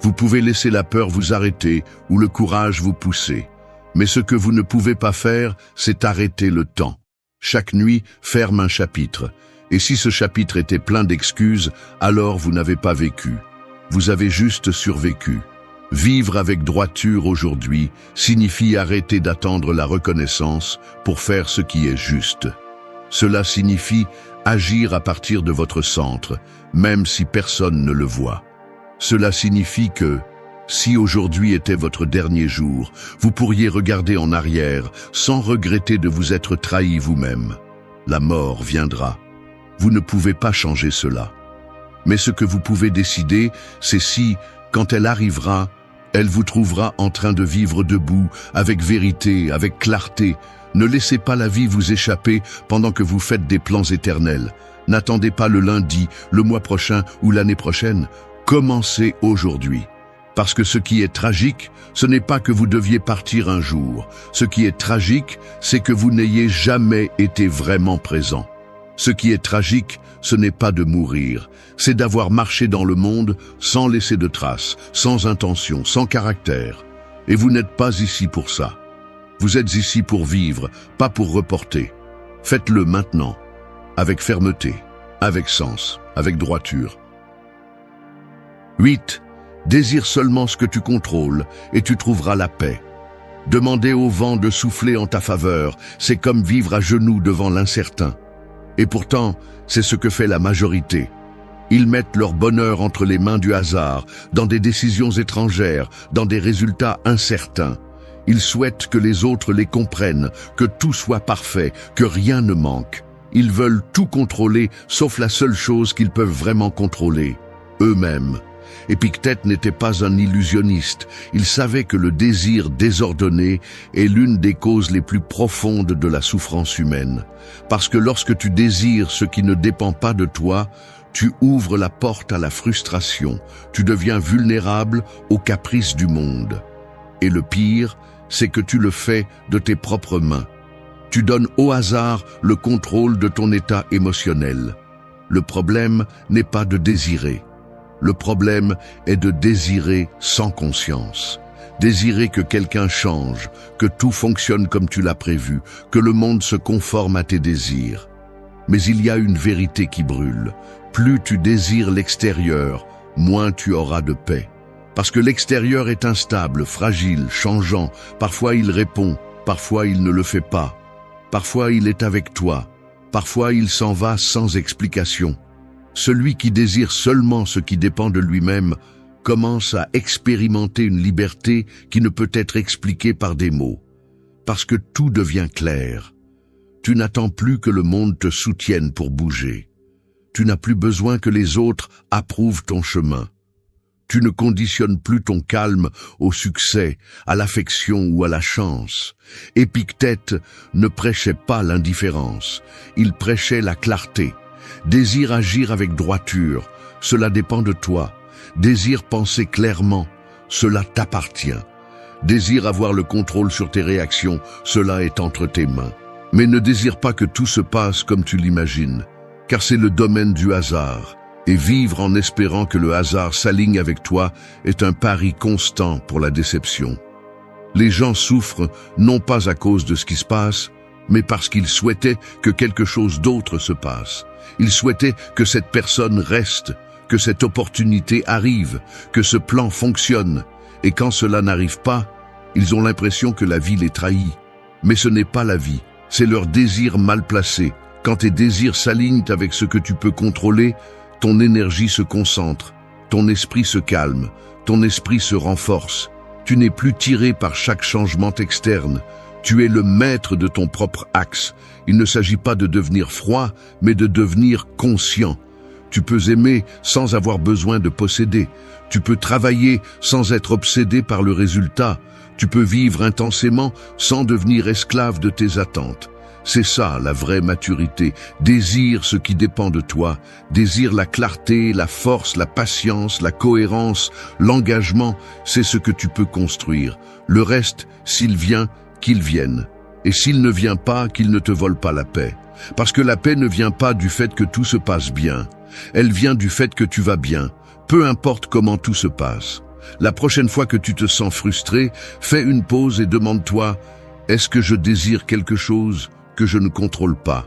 Vous pouvez laisser la peur vous arrêter ou le courage vous pousser. Mais ce que vous ne pouvez pas faire, c'est arrêter le temps. Chaque nuit ferme un chapitre. Et si ce chapitre était plein d'excuses, alors vous n'avez pas vécu. Vous avez juste survécu. Vivre avec droiture aujourd'hui signifie arrêter d'attendre la reconnaissance pour faire ce qui est juste. Cela signifie agir à partir de votre centre, même si personne ne le voit. Cela signifie que, si aujourd'hui était votre dernier jour, vous pourriez regarder en arrière sans regretter de vous être trahi vous-même. La mort viendra. Vous ne pouvez pas changer cela. Mais ce que vous pouvez décider, c'est si, quand elle arrivera, elle vous trouvera en train de vivre debout, avec vérité, avec clarté. Ne laissez pas la vie vous échapper pendant que vous faites des plans éternels. N'attendez pas le lundi, le mois prochain ou l'année prochaine. Commencez aujourd'hui. Parce que ce qui est tragique, ce n'est pas que vous deviez partir un jour. Ce qui est tragique, c'est que vous n'ayez jamais été vraiment présent. Ce qui est tragique, ce n'est pas de mourir, c'est d'avoir marché dans le monde sans laisser de traces, sans intention, sans caractère. Et vous n'êtes pas ici pour ça. Vous êtes ici pour vivre, pas pour reporter. Faites-le maintenant, avec fermeté, avec sens, avec droiture. 8. Désire seulement ce que tu contrôles et tu trouveras la paix. Demander au vent de souffler en ta faveur, c'est comme vivre à genoux devant l'incertain. Et pourtant, c'est ce que fait la majorité. Ils mettent leur bonheur entre les mains du hasard, dans des décisions étrangères, dans des résultats incertains. Ils souhaitent que les autres les comprennent, que tout soit parfait, que rien ne manque. Ils veulent tout contrôler, sauf la seule chose qu'ils peuvent vraiment contrôler, eux-mêmes. Épictète n'était pas un illusionniste. Il savait que le désir désordonné est l'une des causes les plus profondes de la souffrance humaine. Parce que lorsque tu désires ce qui ne dépend pas de toi, tu ouvres la porte à la frustration. Tu deviens vulnérable aux caprices du monde. Et le pire, c'est que tu le fais de tes propres mains. Tu donnes au hasard le contrôle de ton état émotionnel. Le problème n'est pas de désirer. Le problème est de désirer sans conscience. Désirer que quelqu'un change, que tout fonctionne comme tu l'as prévu, que le monde se conforme à tes désirs. Mais il y a une vérité qui brûle. Plus tu désires l'extérieur, moins tu auras de paix. Parce que l'extérieur est instable, fragile, changeant. Parfois il répond, parfois il ne le fait pas. Parfois il est avec toi, parfois il s'en va sans explication. Celui qui désire seulement ce qui dépend de lui-même commence à expérimenter une liberté qui ne peut être expliquée par des mots. Parce que tout devient clair. Tu n'attends plus que le monde te soutienne pour bouger. Tu n'as plus besoin que les autres approuvent ton chemin. Tu ne conditionnes plus ton calme au succès, à l'affection ou à la chance. Épictète ne prêchait pas l'indifférence, il prêchait la clarté. Désire agir avec droiture, cela dépend de toi. Désire penser clairement, cela t'appartient. Désire avoir le contrôle sur tes réactions, cela est entre tes mains. Mais ne désire pas que tout se passe comme tu l'imagines, car c'est le domaine du hasard. Et vivre en espérant que le hasard s'aligne avec toi est un pari constant pour la déception. Les gens souffrent non pas à cause de ce qui se passe, mais parce qu'ils souhaitaient que quelque chose d'autre se passe. Ils souhaitaient que cette personne reste, que cette opportunité arrive, que ce plan fonctionne. Et quand cela n'arrive pas, ils ont l'impression que la vie les trahit. Mais ce n'est pas la vie, c'est leur désir mal placé. Quand tes désirs s'alignent avec ce que tu peux contrôler, ton énergie se concentre, ton esprit se calme, ton esprit se renforce. Tu n'es plus tiré par chaque changement externe. Tu es le maître de ton propre axe. Il ne s'agit pas de devenir froid, mais de devenir conscient. Tu peux aimer sans avoir besoin de posséder. Tu peux travailler sans être obsédé par le résultat. Tu peux vivre intensément sans devenir esclave de tes attentes. C'est ça la vraie maturité. Désire ce qui dépend de toi. Désire la clarté, la force, la patience, la cohérence, l'engagement. C'est ce que tu peux construire. Le reste, s'il vient, qu'il vienne. Et s'il ne vient pas, qu'il ne te vole pas la paix. Parce que la paix ne vient pas du fait que tout se passe bien. Elle vient du fait que tu vas bien, peu importe comment tout se passe. La prochaine fois que tu te sens frustré, fais une pause et demande-toi, est-ce que je désire quelque chose que je ne contrôle pas?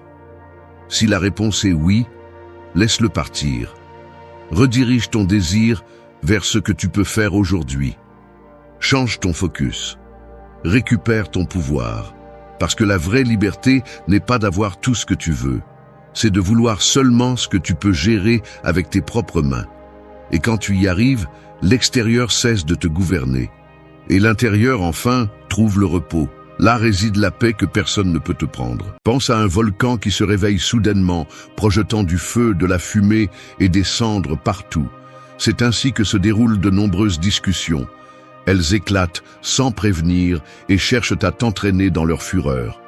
Si la réponse est oui, laisse-le partir. Redirige ton désir vers ce que tu peux faire aujourd'hui. Change ton focus. Récupère ton pouvoir. Parce que la vraie liberté n'est pas d'avoir tout ce que tu veux. C'est de vouloir seulement ce que tu peux gérer avec tes propres mains. Et quand tu y arrives, l'extérieur cesse de te gouverner. Et l'intérieur, enfin, trouve le repos. Là réside la paix que personne ne peut te prendre. Pense à un volcan qui se réveille soudainement, projetant du feu, de la fumée et des cendres partout. C'est ainsi que se déroulent de nombreuses discussions. Elles éclatent sans prévenir et cherchent à t'entraîner dans leur fureur.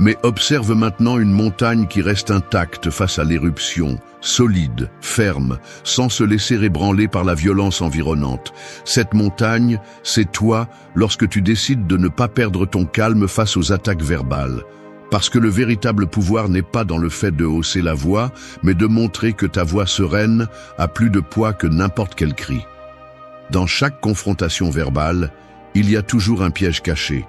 Mais observe maintenant une montagne qui reste intacte face à l'éruption, solide, ferme, sans se laisser ébranler par la violence environnante. Cette montagne, c'est toi lorsque tu décides de ne pas perdre ton calme face aux attaques verbales. Parce que le véritable pouvoir n'est pas dans le fait de hausser la voix, mais de montrer que ta voix sereine a plus de poids que n'importe quel cri. Dans chaque confrontation verbale, il y a toujours un piège caché.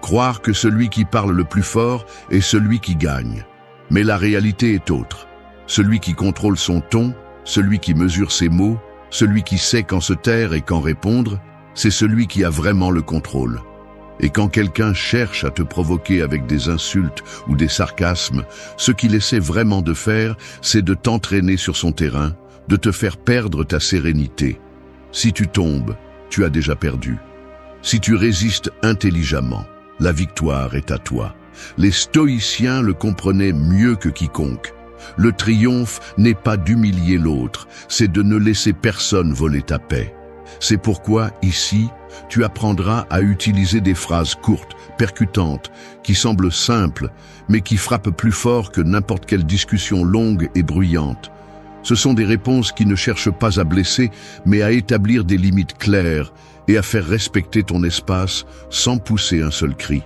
Croire que celui qui parle le plus fort est celui qui gagne. Mais la réalité est autre. Celui qui contrôle son ton, celui qui mesure ses mots, celui qui sait quand se taire et quand répondre, c'est celui qui a vraiment le contrôle. Et quand quelqu'un cherche à te provoquer avec des insultes ou des sarcasmes, ce qu'il essaie vraiment de faire, c'est de t'entraîner sur son terrain, de te faire perdre ta sérénité. Si tu tombes, tu as déjà perdu. Si tu résistes intelligemment, la victoire est à toi. Les stoïciens le comprenaient mieux que quiconque. Le triomphe n'est pas d'humilier l'autre, c'est de ne laisser personne voler ta paix. C'est pourquoi, ici, tu apprendras à utiliser des phrases courtes, percutantes, qui semblent simples, mais qui frappent plus fort que n'importe quelle discussion longue et bruyante. Ce sont des réponses qui ne cherchent pas à blesser, mais à établir des limites claires et à faire respecter ton espace sans pousser un seul cri.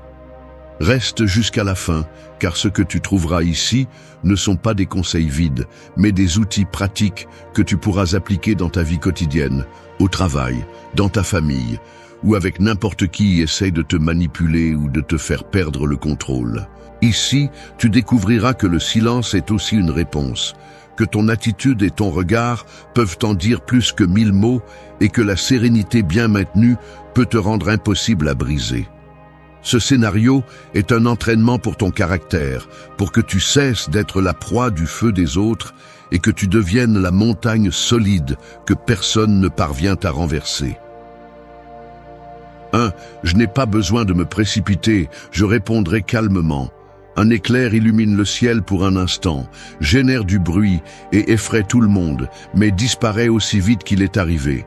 Reste jusqu'à la fin, car ce que tu trouveras ici ne sont pas des conseils vides, mais des outils pratiques que tu pourras appliquer dans ta vie quotidienne, au travail, dans ta famille, ou avec n'importe qui essaye de te manipuler ou de te faire perdre le contrôle. Ici, tu découvriras que le silence est aussi une réponse, que ton attitude et ton regard peuvent en dire plus que 1000 mots et que la sérénité bien maintenue peut te rendre impossible à briser. Ce scénario est un entraînement pour ton caractère, pour que tu cesses d'être la proie du feu des autres et que tu deviennes la montagne solide que personne ne parvient à renverser. 1. Je n'ai pas besoin de me précipiter, je répondrai calmement. Un éclair illumine le ciel pour un instant, génère du bruit et effraie tout le monde, mais disparaît aussi vite qu'il est arrivé.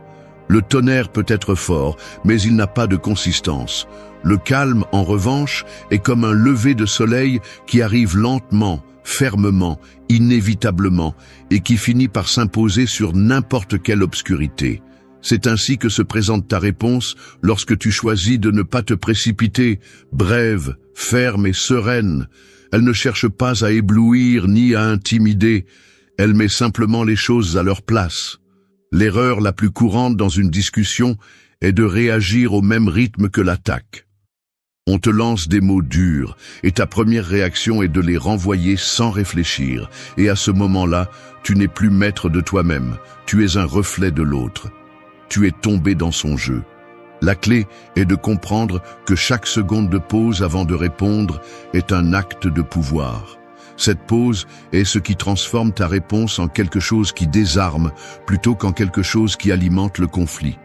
Le tonnerre peut être fort, mais il n'a pas de consistance. Le calme, en revanche, est comme un lever de soleil qui arrive lentement, fermement, inévitablement, et qui finit par s'imposer sur n'importe quelle obscurité. C'est ainsi que se présente ta réponse lorsque tu choisis de ne pas te précipiter, brève, ferme et sereine. Elle ne cherche pas à éblouir ni à intimider, elle met simplement les choses à leur place. L'erreur la plus courante dans une discussion est de réagir au même rythme que l'attaque. On te lance des mots durs et ta première réaction est de les renvoyer sans réfléchir. Et à ce moment-là, tu n'es plus maître de toi-même, tu es un reflet de l'autre. Tu es tombé dans son jeu. La clé est de comprendre que chaque seconde de pause avant de répondre est un acte de pouvoir. Cette pause est ce qui transforme ta réponse en quelque chose qui désarme plutôt qu'en quelque chose qui alimente le conflit.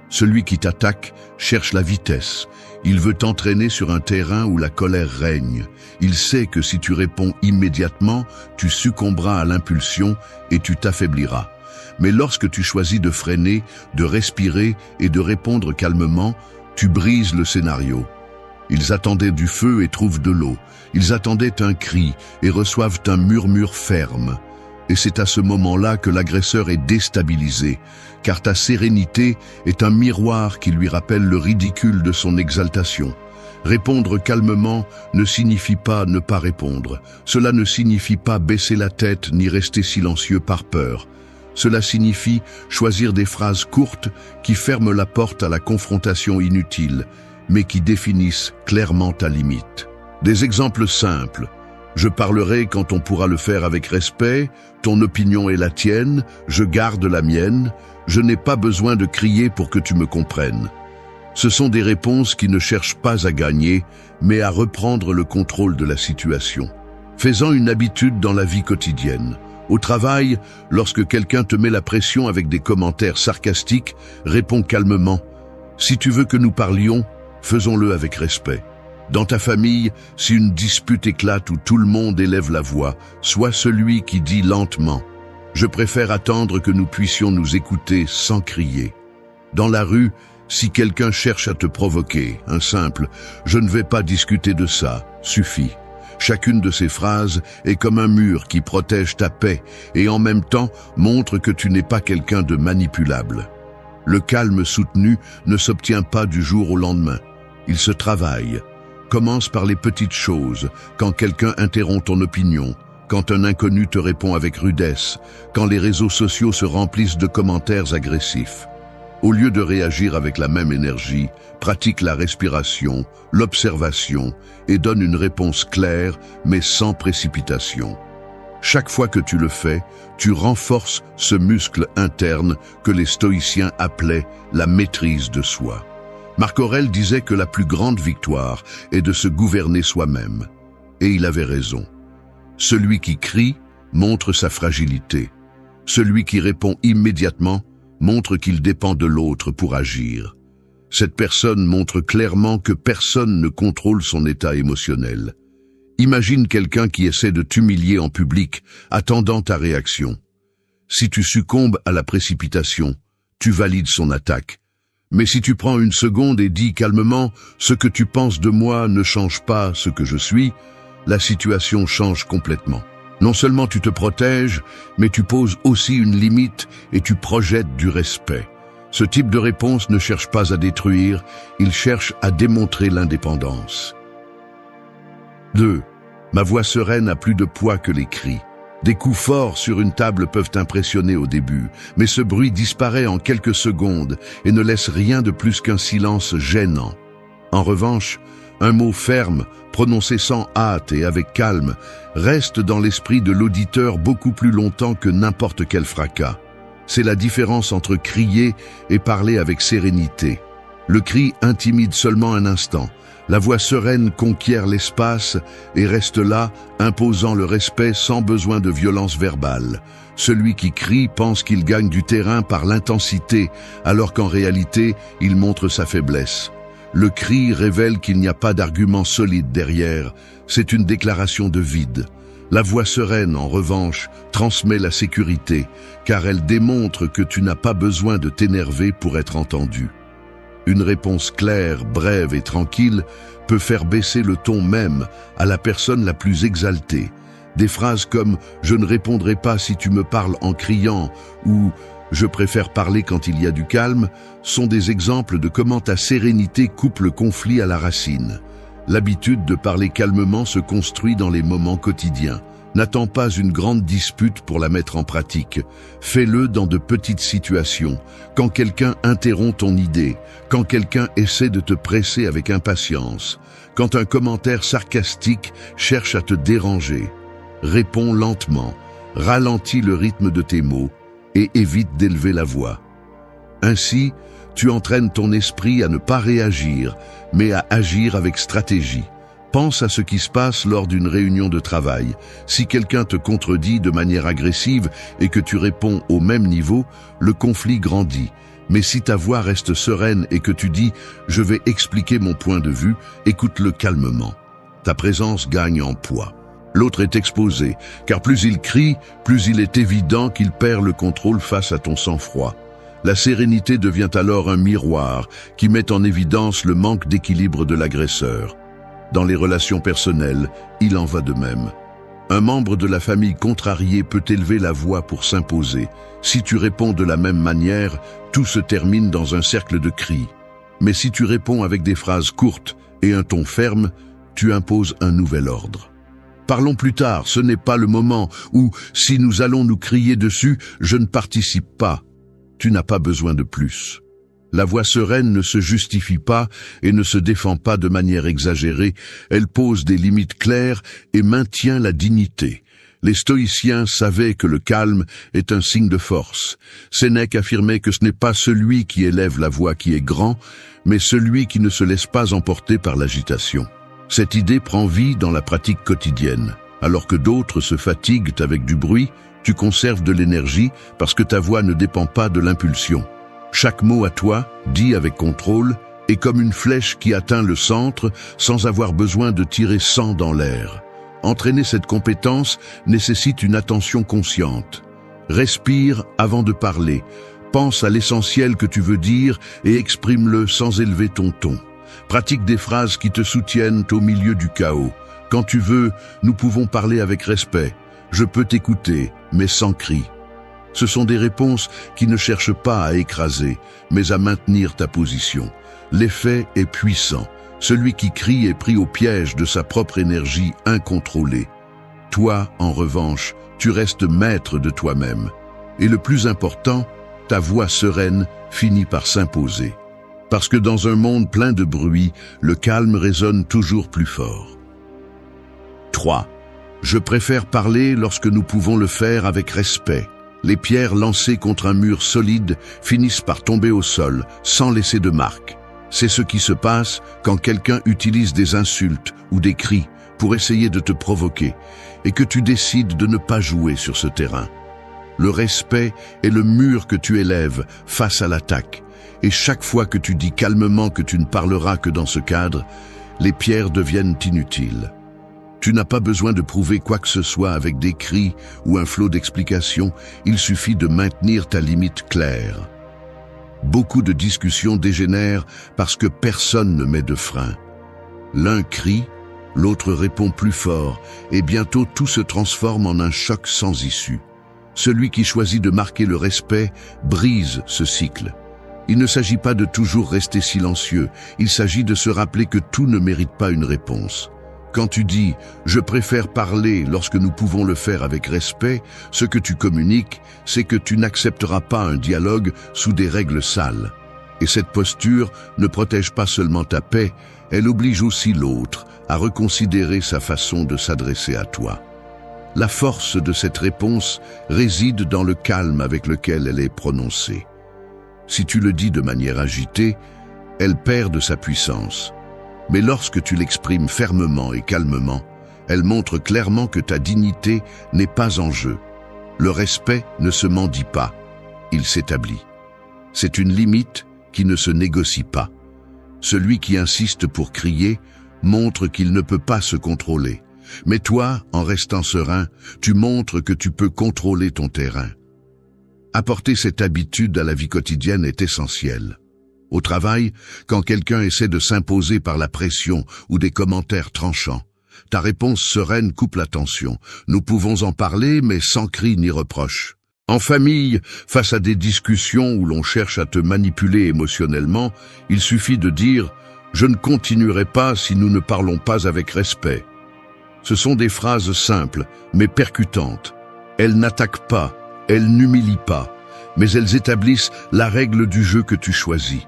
Celui qui t'attaque cherche la vitesse. Il veut t'entraîner sur un terrain où la colère règne. Il sait que si tu réponds immédiatement, tu succomberas à l'impulsion et tu t'affaibliras. Mais lorsque tu choisis de freiner, de respirer et de répondre calmement, tu brises le scénario. Ils attendaient du feu et trouvent de l'eau. Ils attendaient un cri et reçoivent un murmure ferme. Et c'est à ce moment-là que l'agresseur est déstabilisé, car ta sérénité est un miroir qui lui rappelle le ridicule de son exaltation. Répondre calmement ne signifie pas ne pas répondre. Cela ne signifie pas baisser la tête ni rester silencieux par peur. Cela signifie choisir des phrases courtes qui ferment la porte à la confrontation inutile, mais qui définissent clairement ta limite. Des exemples simples. Je parlerai quand on pourra le faire avec respect, ton opinion est la tienne, je garde la mienne, je n'ai pas besoin de crier pour que tu me comprennes. Ce sont des réponses qui ne cherchent pas à gagner, mais à reprendre le contrôle de la situation. Fais-en une habitude dans la vie quotidienne. Au travail, lorsque quelqu'un te met la pression avec des commentaires sarcastiques, réponds calmement. Si tu veux que nous parlions, faisons-le avec respect. Dans ta famille, si une dispute éclate où tout le monde élève la voix, sois celui qui dit lentement « Je préfère attendre que nous puissions nous écouter sans crier ». Dans la rue, si quelqu'un cherche à te provoquer, un simple « Je ne vais pas discuter de ça » suffit. Chacune de ces phrases est comme un mur qui protège ta paix et en même temps montre que tu n'es pas quelqu'un de manipulable. Le calme soutenu ne s'obtient pas du jour au lendemain. Il se travaille. Commence par les petites choses, quand quelqu'un interrompt ton opinion, quand un inconnu te répond avec rudesse, quand les réseaux sociaux se remplissent de commentaires agressifs. Au lieu de réagir avec la même énergie, pratique la respiration, l'observation et donne une réponse claire mais sans précipitation. Chaque fois que tu le fais, tu renforces ce muscle interne que les stoïciens appelaient la maîtrise de soi. Marc Aurèle disait que la plus grande victoire est de se gouverner soi-même. Et il avait raison. Celui qui crie montre sa fragilité. Celui qui répond immédiatement montre qu'il dépend de l'autre pour agir. Cette personne montre clairement que personne ne contrôle son état émotionnel. Imagine quelqu'un qui essaie de t'humilier en public, attendant ta réaction. Si tu succombes à la précipitation, tu valides son attaque. Mais si tu prends une seconde et dis calmement « Ce que tu penses de moi ne change pas ce que je suis », la situation change complètement. Non seulement tu te protèges, mais tu poses aussi une limite et tu projettes du respect. Ce type de réponse ne cherche pas à détruire, il cherche à démontrer l'indépendance. 2. Ma voix sereine a plus de poids que les cris. Des coups forts sur une table peuvent impressionner au début, mais ce bruit disparaît en quelques secondes et ne laisse rien de plus qu'un silence gênant. En revanche, un mot ferme, prononcé sans hâte et avec calme, reste dans l'esprit de l'auditeur beaucoup plus longtemps que n'importe quel fracas. C'est la différence entre crier et parler avec sérénité. Le cri intimide seulement un instant. La voix sereine conquiert l'espace et reste là, imposant le respect sans besoin de violence verbale. Celui qui crie pense qu'il gagne du terrain par l'intensité, alors qu'en réalité, il montre sa faiblesse. Le cri révèle qu'il n'y a pas d'argument solide derrière, c'est une déclaration de vide. La voix sereine, en revanche, transmet la sécurité, car elle démontre que tu n'as pas besoin de t'énerver pour être entendu. Une réponse claire, brève et tranquille peut faire baisser le ton même à la personne la plus exaltée. Des phrases comme « Je ne répondrai pas si tu me parles en criant » ou « Je préfère parler quand il y a du calme » sont des exemples de comment ta sérénité coupe le conflit à la racine. L'habitude de parler calmement se construit dans les moments quotidiens. N'attends pas une grande dispute pour la mettre en pratique. Fais-le dans de petites situations. Quand quelqu'un interrompt ton idée, quand quelqu'un essaie de te presser avec impatience, quand un commentaire sarcastique cherche à te déranger. Réponds lentement, ralentis le rythme de tes mots et évite d'élever la voix. Ainsi, tu entraînes ton esprit à ne pas réagir, mais à agir avec stratégie. Pense à ce qui se passe lors d'une réunion de travail. Si quelqu'un te contredit de manière agressive et que tu réponds au même niveau, le conflit grandit. Mais si ta voix reste sereine et que tu dis « Je vais expliquer mon point de vue », écoute-le calmement. Ta présence gagne en poids. L'autre est exposé, car plus il crie, plus il est évident qu'il perd le contrôle face à ton sang-froid. La sérénité devient alors un miroir qui met en évidence le manque d'équilibre de l'agresseur. Dans les relations personnelles, il en va de même. Un membre de la famille contrarié peut élever la voix pour s'imposer. Si tu réponds de la même manière, tout se termine dans un cercle de cris. Mais si tu réponds avec des phrases courtes et un ton ferme, tu imposes un nouvel ordre. Parlons plus tard, ce n'est pas le moment, ou si nous allons nous crier dessus, je ne participe pas. Tu n'as pas besoin de plus. La voix sereine ne se justifie pas et ne se défend pas de manière exagérée, elle pose des limites claires et maintient la dignité. Les stoïciens savaient que le calme est un signe de force. Sénèque affirmait que ce n'est pas celui qui élève la voix qui est grand, mais celui qui ne se laisse pas emporter par l'agitation. Cette idée prend vie dans la pratique quotidienne. Alors que d'autres se fatiguent avec du bruit, tu conserves de l'énergie parce que ta voix ne dépend pas de l'impulsion. Chaque mot à toi, dit avec contrôle, est comme une flèche qui atteint le centre sans avoir besoin de tirer 100 dans l'air. Entraîner cette compétence nécessite une attention consciente. Respire avant de parler. Pense à l'essentiel que tu veux dire et exprime-le sans élever ton ton. Pratique des phrases qui te soutiennent au milieu du chaos. Quand tu veux, nous pouvons parler avec respect. Je peux t'écouter, mais sans cri. Ce sont des réponses qui ne cherchent pas à écraser, mais à maintenir ta position. L'effet est puissant. Celui qui crie est pris au piège de sa propre énergie incontrôlée. Toi, en revanche, tu restes maître de toi-même. Et le plus important, ta voix sereine finit par s'imposer. Parce que dans un monde plein de bruit, le calme résonne toujours plus fort. 3. Je préfère parler lorsque nous pouvons le faire avec respect. Les pierres lancées contre un mur solide finissent par tomber au sol, sans laisser de marque. C'est ce qui se passe quand quelqu'un utilise des insultes ou des cris pour essayer de te provoquer et que tu décides de ne pas jouer sur ce terrain. Le respect est le mur que tu élèves face à l'attaque. Et chaque fois que tu dis calmement que tu ne parleras que dans ce cadre, les pierres deviennent inutiles. Tu n'as pas besoin de prouver quoi que ce soit avec des cris ou un flot d'explications, il suffit de maintenir ta limite claire. Beaucoup de discussions dégénèrent parce que personne ne met de frein. L'un crie, l'autre répond plus fort, et bientôt tout se transforme en un choc sans issue. Celui qui choisit de marquer le respect brise ce cycle. Il ne s'agit pas de toujours rester silencieux, il s'agit de se rappeler que tout ne mérite pas une réponse. Quand tu dis « je préfère parler lorsque nous pouvons le faire avec respect », ce que tu communiques, c'est que tu n'accepteras pas un dialogue sous des règles sales. Et cette posture ne protège pas seulement ta paix, elle oblige aussi l'autre à reconsidérer sa façon de s'adresser à toi. La force de cette réponse réside dans le calme avec lequel elle est prononcée. Si tu le dis de manière agitée, elle perd de sa puissance. Mais lorsque tu l'exprimes fermement et calmement, elle montre clairement que ta dignité n'est pas en jeu. Le respect ne se mendie pas, il s'établit. C'est une limite qui ne se négocie pas. Celui qui insiste pour crier montre qu'il ne peut pas se contrôler. Mais toi, en restant serein, tu montres que tu peux contrôler ton terrain. Apporter cette habitude à la vie quotidienne est essentiel. Au travail, quand quelqu'un essaie de s'imposer par la pression ou des commentaires tranchants, ta réponse sereine coupe la tension. Nous pouvons en parler, mais sans cri ni reproche. En famille, face à des discussions où l'on cherche à te manipuler émotionnellement, il suffit de dire « Je ne continuerai pas si nous ne parlons pas avec respect ». Ce sont des phrases simples, mais percutantes. Elles n'attaquent pas, elles n'humilient pas, mais elles établissent la règle du jeu que tu choisis.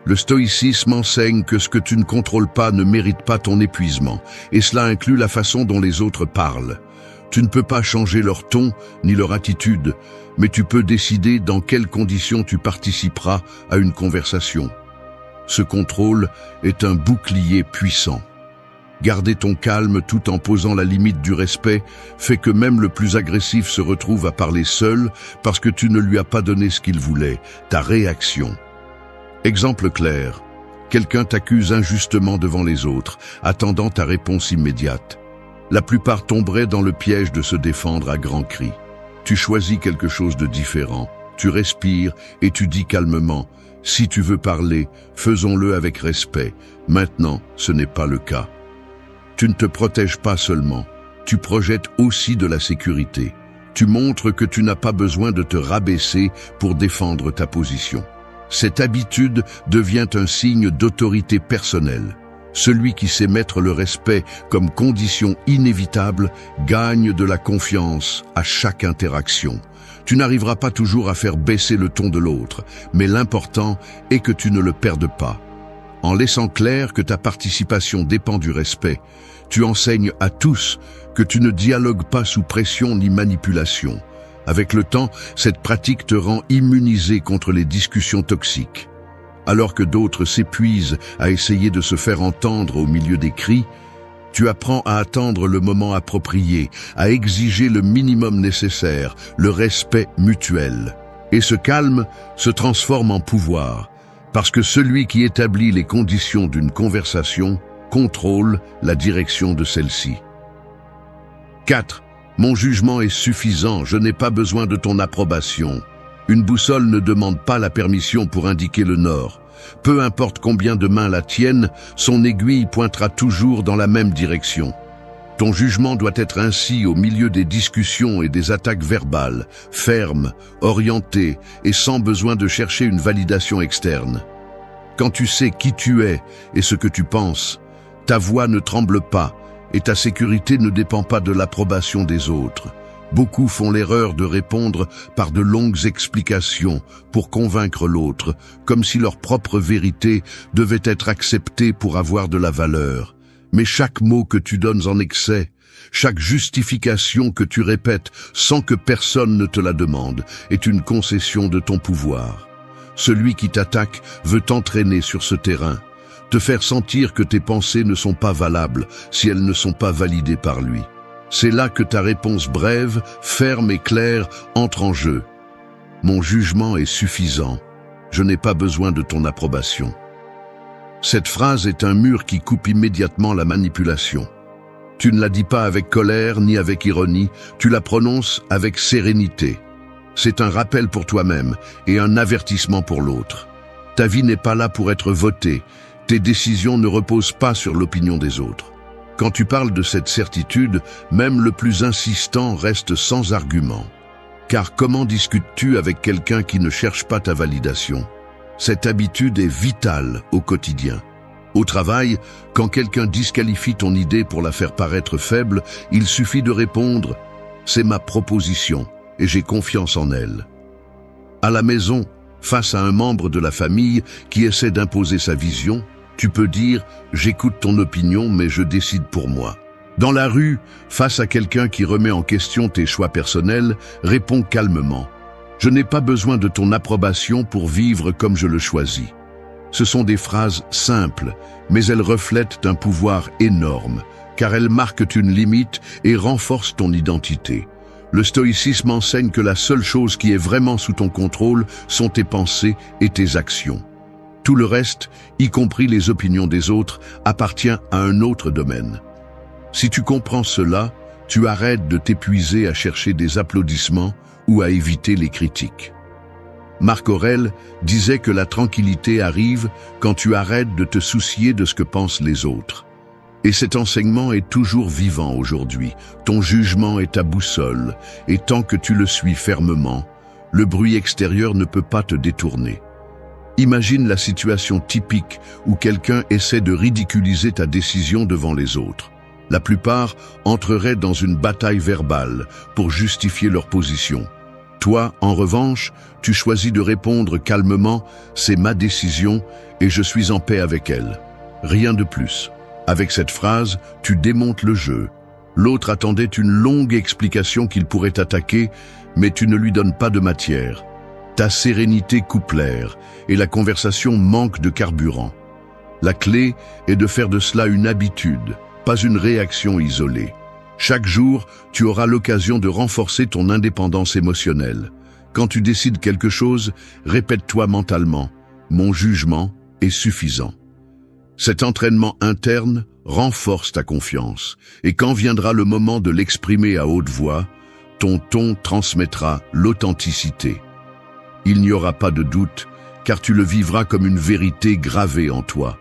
Le stoïcisme enseigne que ce que tu ne contrôles pas ne mérite pas ton épuisement, et cela inclut la façon dont les autres parlent. Tu ne peux pas changer leur ton ni leur attitude, mais tu peux décider dans quelles conditions tu participeras à une conversation. Ce contrôle est un bouclier puissant. Garder ton calme tout en posant la limite du respect fait que même le plus agressif se retrouve à parler seul parce que tu ne lui as pas donné ce qu'il voulait, ta réaction. Exemple clair, quelqu'un t'accuse injustement devant les autres, attendant ta réponse immédiate. La plupart tomberaient dans le piège de se défendre à grands cris. Tu choisis quelque chose de différent, tu respires et tu dis calmement « Si tu veux parler, faisons-le avec respect. Maintenant, ce n'est pas le cas. » Tu ne te protèges pas seulement, tu projettes aussi de la sécurité. Tu montres que tu n'as pas besoin de te rabaisser pour défendre ta position. Cette habitude devient un signe d'autorité personnelle. Celui qui sait mettre le respect comme condition inévitable gagne de la confiance à chaque interaction. Tu n'arriveras pas toujours à faire baisser le ton de l'autre, mais l'important est que tu ne le perdes pas. En laissant clair que ta participation dépend du respect, tu enseignes à tous que tu ne dialogues pas sous pression ni manipulation. Avec le temps, cette pratique te rend immunisé contre les discussions toxiques. Alors que d'autres s'épuisent à essayer de se faire entendre au milieu des cris, tu apprends à attendre le moment approprié, à exiger le minimum nécessaire, le respect mutuel. Et ce calme se transforme en pouvoir, parce que celui qui établit les conditions d'une conversation contrôle la direction de celle-ci. 4. Mon jugement est suffisant, je n'ai pas besoin de ton approbation. Une boussole ne demande pas la permission pour indiquer le nord. Peu importe combien de mains la tiennent, son aiguille pointera toujours dans la même direction. Ton jugement doit être ainsi au milieu des discussions et des attaques verbales, ferme, orienté et sans besoin de chercher une validation externe. Quand tu sais qui tu es et ce que tu penses, ta voix ne tremble pas et ta sécurité ne dépend pas de l'approbation des autres. Beaucoup font l'erreur de répondre par de longues explications pour convaincre l'autre, comme si leur propre vérité devait être acceptée pour avoir de la valeur. Mais chaque mot que tu donnes en excès, chaque justification que tu répètes sans que personne ne te la demande, est une concession de ton pouvoir. Celui qui t'attaque veut t'entraîner sur ce terrain, te faire sentir que tes pensées ne sont pas valables si elles ne sont pas validées par lui. C'est là que ta réponse brève, ferme et claire entre en jeu. Mon jugement est suffisant. Je n'ai pas besoin de ton approbation. Cette phrase est un mur qui coupe immédiatement la manipulation. Tu ne la dis pas avec colère ni avec ironie, tu la prononces avec sérénité. C'est un rappel pour toi-même et un avertissement pour l'autre. Ta vie n'est pas là pour être votée. Tes décisions ne reposent pas sur l'opinion des autres. Quand tu parles de cette certitude, même le plus insistant reste sans argument. Car comment discutes-tu avec quelqu'un qui ne cherche pas ta validation? Cette habitude est vitale au quotidien. Au travail, quand quelqu'un disqualifie ton idée pour la faire paraître faible, il suffit de répondre « c'est ma proposition et j'ai confiance en elle ». À la maison, face à un membre de la famille qui essaie d'imposer sa vision, tu peux dire « j'écoute ton opinion mais je décide pour moi ». Dans la rue, face à quelqu'un qui remet en question tes choix personnels, réponds calmement « je n'ai pas besoin de ton approbation pour vivre comme je le choisis ». Ce sont des phrases simples, mais elles reflètent un pouvoir énorme, car elles marquent une limite et renforcent ton identité. Le stoïcisme enseigne que la seule chose qui est vraiment sous ton contrôle sont tes pensées et tes actions. Tout le reste, y compris les opinions des autres, appartient à un autre domaine. Si tu comprends cela, tu arrêtes de t'épuiser à chercher des applaudissements ou à éviter les critiques. Marc Aurèle disait que la tranquillité arrive quand tu arrêtes de te soucier de ce que pensent les autres. Et cet enseignement est toujours vivant aujourd'hui. Ton jugement est ta boussole, et tant que tu le suis fermement, le bruit extérieur ne peut pas te détourner. Imagine la situation typique où quelqu'un essaie de ridiculiser ta décision devant les autres. La plupart entreraient dans une bataille verbale pour justifier leur position. Toi, en revanche, tu choisis de répondre calmement « c'est ma décision et je suis en paix avec elle ». Rien de plus. Avec cette phrase, tu démontes le jeu. L'autre attendait une longue explication qu'il pourrait attaquer, mais tu ne lui donnes pas de matière. Ta sérénité coupe l'air et la conversation manque de carburant. La clé est de faire de cela une habitude, pas une réaction isolée. Chaque jour, tu auras l'occasion de renforcer ton indépendance émotionnelle. Quand tu décides quelque chose, répète-toi mentalement « mon jugement est suffisant ». Cet entraînement interne renforce ta confiance, et quand viendra le moment de l'exprimer à haute voix, ton ton transmettra l'authenticité. Il n'y aura pas de doute, car tu le vivras comme une vérité gravée en toi.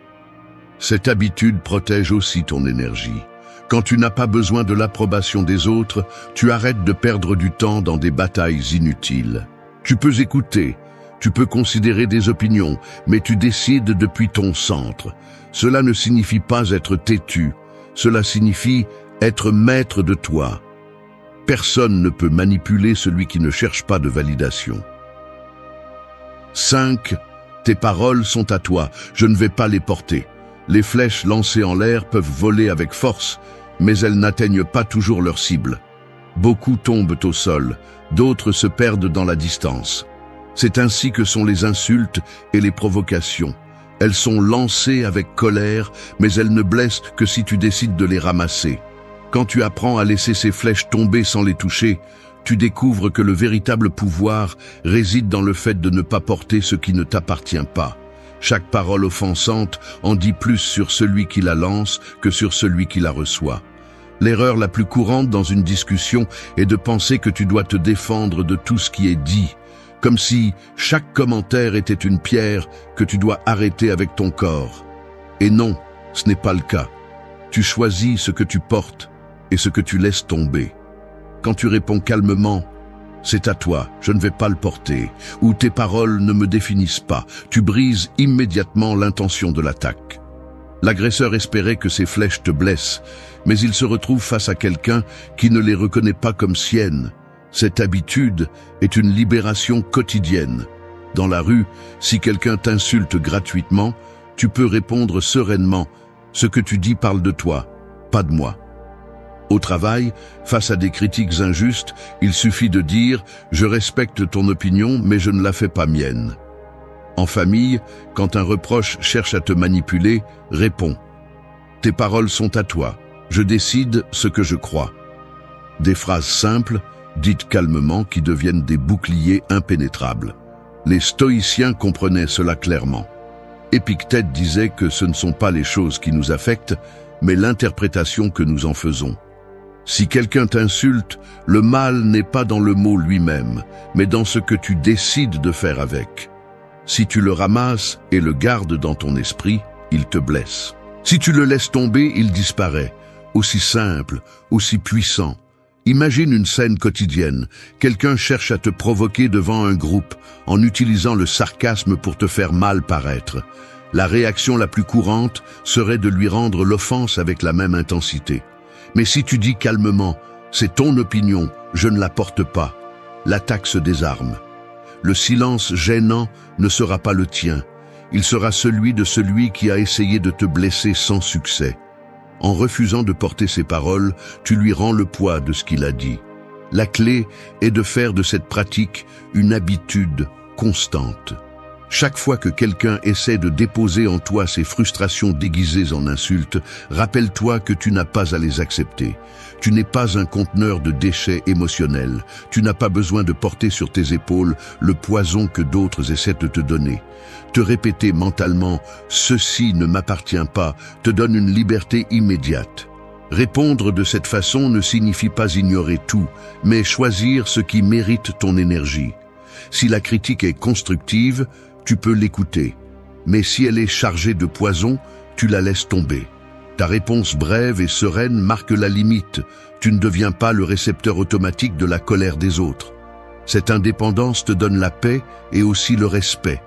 Cette habitude protège aussi ton énergie. Quand tu n'as pas besoin de l'approbation des autres, tu arrêtes de perdre du temps dans des batailles inutiles. Tu peux écouter, Tu peux considérer des opinions, mais tu décides depuis ton centre. Cela ne signifie pas être têtu, cela signifie être maître de toi. Personne ne peut manipuler celui qui ne cherche pas de validation. 5. Tes paroles sont à toi, je ne vais pas les porter. Les flèches lancées en l'air peuvent voler avec force, mais elles n'atteignent pas toujours leur cible. Beaucoup tombent au sol, d'autres se perdent dans la distance. C'est ainsi que sont les insultes et les provocations. Elles sont lancées avec colère, mais elles ne blessent que si tu décides de les ramasser. Quand tu apprends à laisser ces flèches tomber sans les toucher, tu découvres que le véritable pouvoir réside dans le fait de ne pas porter ce qui ne t'appartient pas. Chaque parole offensante en dit plus sur celui qui la lance que sur celui qui la reçoit. L'erreur la plus courante dans une discussion est de penser que tu dois te défendre de tout ce qui est dit, comme si chaque commentaire était une pierre que tu dois arrêter avec ton corps. Et non, ce n'est pas le cas. Tu choisis ce que tu portes et ce que tu laisses tomber. Quand tu réponds calmement, c'est à toi, je ne vais pas le porter, ou tes paroles ne me définissent pas, tu brises immédiatement l'intention de l'attaque. L'agresseur espérait que ses flèches te blessent, mais il se retrouve face à quelqu'un qui ne les reconnaît pas comme siennes. Cette habitude est une libération quotidienne. Dans la rue, si quelqu'un t'insulte gratuitement, tu peux répondre sereinement « Ce que tu dis parle de toi, pas de moi ». Au travail, face à des critiques injustes, il suffit de dire « Je respecte ton opinion, mais je ne la fais pas mienne ». En famille, quand un reproche cherche à te manipuler, réponds « Tes paroles sont à toi, je décide ce que je crois ». Des phrases simples, dites calmement, qui deviennent des boucliers impénétrables. Les stoïciens comprenaient cela clairement. Épictète disait que ce ne sont pas les choses qui nous affectent, mais l'interprétation que nous en faisons. Si quelqu'un t'insulte, le mal n'est pas dans le mot lui-même, mais dans ce que tu décides de faire avec. Si tu le ramasses et le gardes dans ton esprit, il te blesse. Si tu le laisses tomber, il disparaît. Aussi simple, aussi puissant. Imagine une scène quotidienne. Quelqu'un cherche à te provoquer devant un groupe, en utilisant le sarcasme pour te faire mal paraître. La réaction la plus courante serait de lui rendre l'offense avec la même intensité. Mais si tu dis calmement « C'est ton opinion, je ne la porte pas », l'attaque se désarme. Le silence gênant ne sera pas le tien. Il sera celui de celui qui a essayé de te blesser sans succès. En refusant de porter ses paroles, tu lui rends le poids de ce qu'il a dit. La clé est de faire de cette pratique une habitude constante. Chaque fois que quelqu'un essaie de déposer en toi ses frustrations déguisées en insultes, rappelle-toi que tu n'as pas à les accepter. Tu n'es pas un conteneur de déchets émotionnels. Tu n'as pas besoin de porter sur tes épaules le poison que d'autres essaient de te donner. Te répéter mentalement « ceci ne m'appartient pas » te donne une liberté immédiate. Répondre de cette façon ne signifie pas ignorer tout, mais choisir ce qui mérite ton énergie. Si la critique est constructive, tu peux l'écouter. Mais si elle est chargée de poison, tu la laisses tomber. Ta réponse brève et sereine marque la limite. Tu ne deviens pas le récepteur automatique de la colère des autres. Cette indépendance te donne la paix et aussi le respect.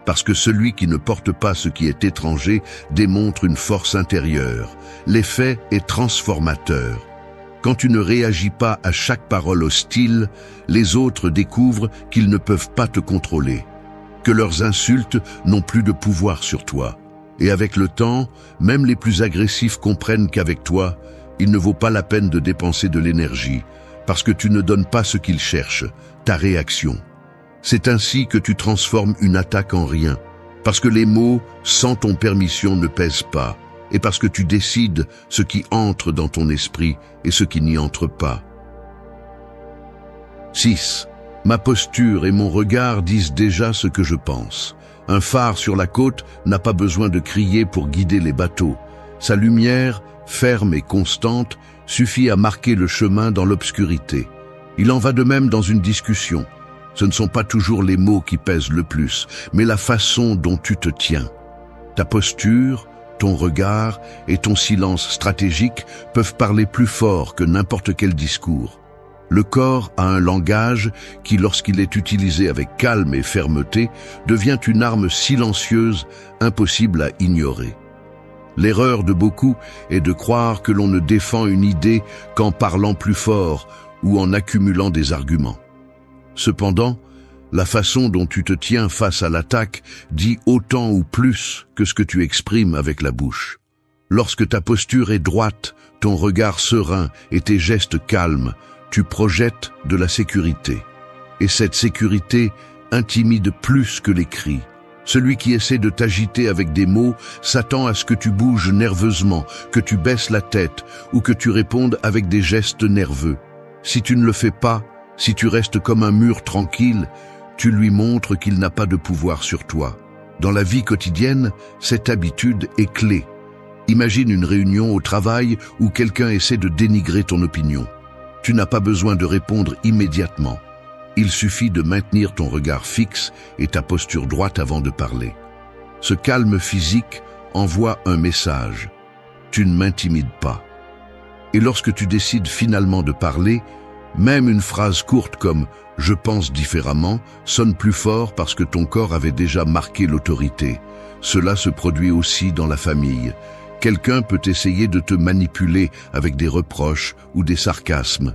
Parce que celui qui ne porte pas ce qui est étranger démontre une force intérieure. L'effet est transformateur. Quand tu ne réagis pas à chaque parole hostile, les autres découvrent qu'ils ne peuvent pas te contrôler, que leurs insultes n'ont plus de pouvoir sur toi. Et avec le temps, même les plus agressifs comprennent qu'avec toi, il ne vaut pas la peine de dépenser de l'énergie, parce que tu ne donnes pas ce qu'ils cherchent, ta réaction. C'est ainsi que tu transformes une attaque en rien, parce que les mots, sans ton permission, ne pèsent pas, et parce que tu décides ce qui entre dans ton esprit et ce qui n'y entre pas. 6. Ma posture et mon regard disent déjà ce que je pense. Un phare sur la côte n'a pas besoin de crier pour guider les bateaux. Sa lumière, ferme et constante, suffit à marquer le chemin dans l'obscurité. Il en va de même dans une discussion. Ce ne sont pas toujours les mots qui pèsent le plus, mais la façon dont tu te tiens. Ta posture, ton regard et ton silence stratégique peuvent parler plus fort que n'importe quel discours. Le corps a un langage qui, lorsqu'il est utilisé avec calme et fermeté, devient une arme silencieuse, impossible à ignorer. L'erreur de beaucoup est de croire que l'on ne défend une idée qu'en parlant plus fort ou en accumulant des arguments. Cependant, la façon dont tu te tiens face à l'attaque dit autant ou plus que ce que tu exprimes avec la bouche. Lorsque ta posture est droite, ton regard serein et tes gestes calmes, tu projettes de la sécurité. Et cette sécurité intimide plus que les cris. Celui qui essaie de t'agiter avec des mots s'attend à ce que tu bouges nerveusement, que tu baisses la tête ou que tu répondes avec des gestes nerveux. Si tu ne le fais pas, si tu restes comme un mur tranquille, tu lui montres qu'il n'a pas de pouvoir sur toi. Dans la vie quotidienne, cette habitude est clé. Imagine une réunion au travail où quelqu'un essaie de dénigrer ton opinion. Tu n'as pas besoin de répondre immédiatement. Il suffit de maintenir ton regard fixe et ta posture droite avant de parler. Ce calme physique envoie un message. Tu ne m'intimides pas. Et lorsque tu décides finalement de parler, même une phrase courte comme « je pense différemment » sonne plus fort parce que ton corps avait déjà marqué l'autorité. Cela se produit aussi dans la famille. Quelqu'un peut essayer de te manipuler avec des reproches ou des sarcasmes.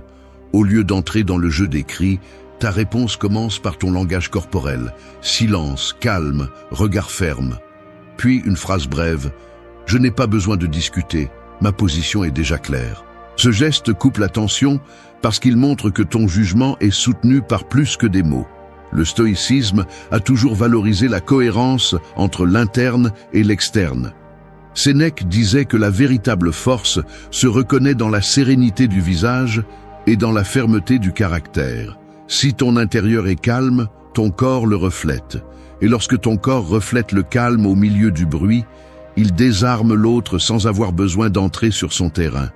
Au lieu d'entrer dans le jeu des cris, ta réponse commence par ton langage corporel. Silence, calme, regard ferme. Puis une phrase brève. « Je n'ai pas besoin de discuter, ma position est déjà claire. » Ce geste coupe la tension parce qu'il montre que ton jugement est soutenu par plus que des mots. Le stoïcisme a toujours valorisé la cohérence entre l'interne et l'externe. Sénèque disait que la véritable force se reconnaît dans la sérénité du visage et dans la fermeté du caractère. Si ton intérieur est calme, ton corps le reflète. Et lorsque ton corps reflète le calme au milieu du bruit, il désarme l'autre sans avoir besoin d'entrer sur son terrain.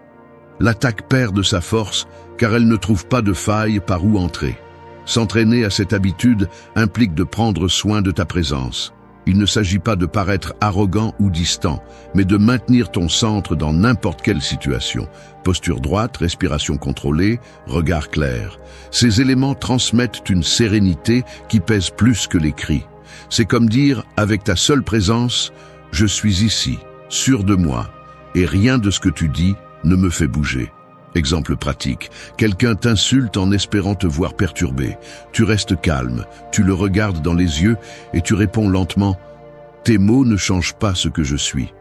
L'attaque perd de sa force car elle ne trouve pas de faille par où entrer. S'entraîner à cette habitude implique de prendre soin de ta présence. Il ne s'agit pas de paraître arrogant ou distant, mais de maintenir ton centre dans n'importe quelle situation. Posture droite, respiration contrôlée, regard clair. Ces éléments transmettent une sérénité qui pèse plus que les cris. C'est comme dire, avec ta seule présence, « Je suis ici, sûr de moi, et rien de ce que tu dis ne me fait bouger. » Exemple pratique, quelqu'un t'insulte en espérant te voir perturbé. Tu restes calme, tu le regardes dans les yeux et tu réponds lentement « Tes mots ne changent pas ce que je suis ».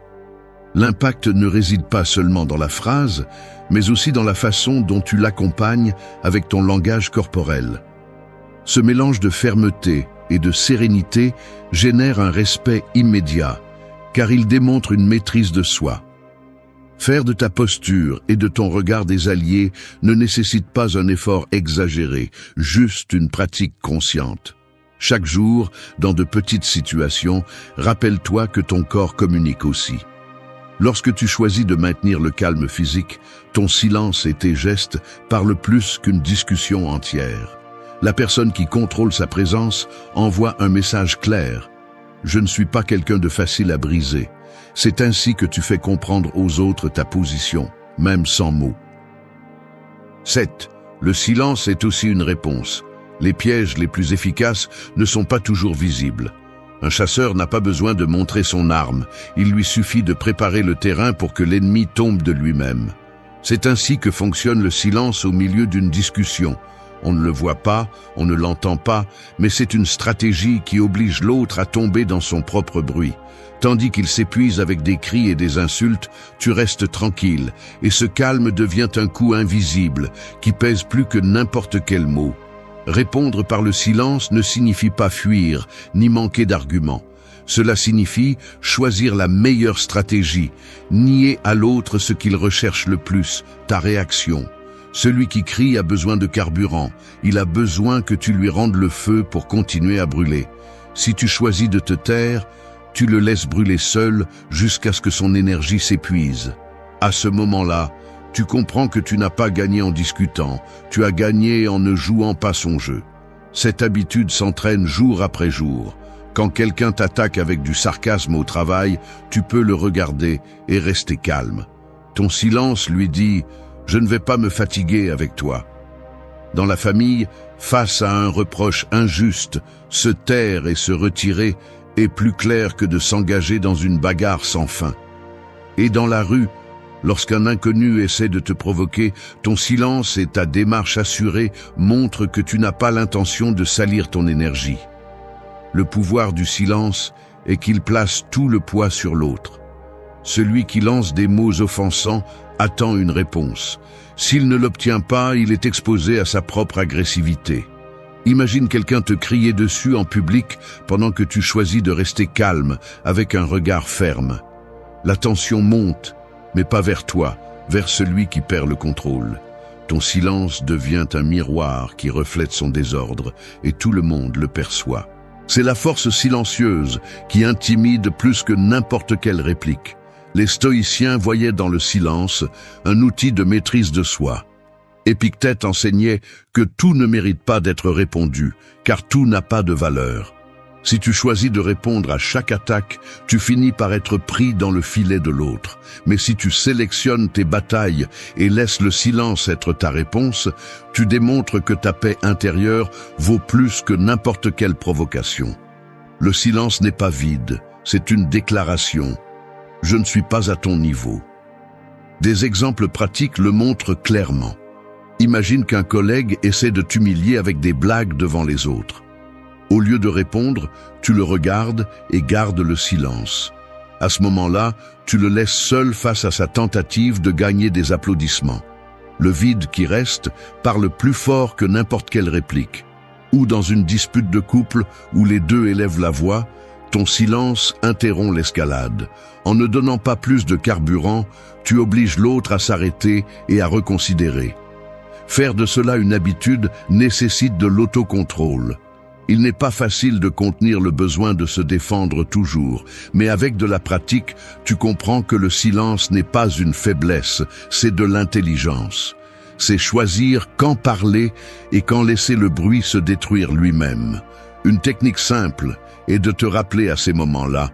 L'impact ne réside pas seulement dans la phrase, mais aussi dans la façon dont tu l'accompagnes avec ton langage corporel. Ce mélange de fermeté et de sérénité génère un respect immédiat, car il démontre une maîtrise de soi. Faire de ta posture et de ton regard des alliés ne nécessite pas un effort exagéré, juste une pratique consciente. Chaque jour, dans de petites situations, rappelle-toi que ton corps communique aussi. Lorsque tu choisis de maintenir le calme physique, ton silence et tes gestes parlent plus qu'une discussion entière. La personne qui contrôle sa présence envoie un message clair. Je ne suis pas quelqu'un de facile à briser. C'est ainsi que tu fais comprendre aux autres ta position, même sans mots. 7. Le silence est aussi une réponse. Les pièges les plus efficaces ne sont pas toujours visibles. Un chasseur n'a pas besoin de montrer son arme. Il lui suffit de préparer le terrain pour que l'ennemi tombe de lui-même. C'est ainsi que fonctionne le silence au milieu d'une discussion. On ne le voit pas, on ne l'entend pas, mais c'est une stratégie qui oblige l'autre à tomber dans son propre bruit. Tandis qu'il s'épuise avec des cris et des insultes, tu restes tranquille, et ce calme devient un coup invisible, qui pèse plus que n'importe quel mot. Répondre par le silence ne signifie pas fuir, ni manquer d'arguments. Cela signifie choisir la meilleure stratégie, nier à l'autre ce qu'il recherche le plus, ta réaction. Celui qui crie a besoin de carburant, il a besoin que tu lui rendes le feu pour continuer à brûler. Si tu choisis de te taire, tu le laisses brûler seul jusqu'à ce que son énergie s'épuise. À ce moment-là, tu comprends que tu n'as pas gagné en discutant, tu as gagné en ne jouant pas son jeu. Cette habitude s'entraîne jour après jour. Quand quelqu'un t'attaque avec du sarcasme au travail, tu peux le regarder et rester calme. Ton silence lui dit « Je ne vais pas me fatiguer avec toi ». Dans la famille, face à un reproche injuste, se taire et se retirer est plus clair que de s'engager dans une bagarre sans fin. Et dans la rue, lorsqu'un inconnu essaie de te provoquer, ton silence et ta démarche assurée montrent que tu n'as pas l'intention de salir ton énergie. Le pouvoir du silence est qu'il place tout le poids sur l'autre. Celui qui lance des mots offensants attend une réponse. S'il ne l'obtient pas, il est exposé à sa propre agressivité. Imagine quelqu'un te crier dessus en public pendant que tu choisis de rester calme, avec un regard ferme. La tension monte, mais pas vers toi, vers celui qui perd le contrôle. Ton silence devient un miroir qui reflète son désordre, et tout le monde le perçoit. C'est la force silencieuse qui intimide plus que n'importe quelle réplique. Les stoïciens voyaient dans le silence un outil de maîtrise de soi. Épictète enseignait que tout ne mérite pas d'être répondu, car tout n'a pas de valeur. Si tu choisis de répondre à chaque attaque, tu finis par être pris dans le filet de l'autre. Mais si tu sélectionnes tes batailles et laisses le silence être ta réponse, tu démontres que ta paix intérieure vaut plus que n'importe quelle provocation. Le silence n'est pas vide, c'est une déclaration. Je ne suis pas à ton niveau. Des exemples pratiques le montrent clairement. Imagine qu'un collègue essaie de t'humilier avec des blagues devant les autres. Au lieu de répondre, tu le regardes et gardes le silence. À ce moment-là, tu le laisses seul face à sa tentative de gagner des applaudissements. Le vide qui reste parle plus fort que n'importe quelle réplique. Ou dans une dispute de couple où les deux élèvent la voix, ton silence interrompt l'escalade. En ne donnant pas plus de carburant, tu obliges l'autre à s'arrêter et à reconsidérer. Faire de cela une habitude nécessite de l'autocontrôle. Il n'est pas facile de contenir le besoin de se défendre toujours, mais avec de la pratique, tu comprends que le silence n'est pas une faiblesse, c'est de l'intelligence. C'est choisir quand parler et quand laisser le bruit se détruire lui-même. Une technique simple est de te rappeler à ces moments-là,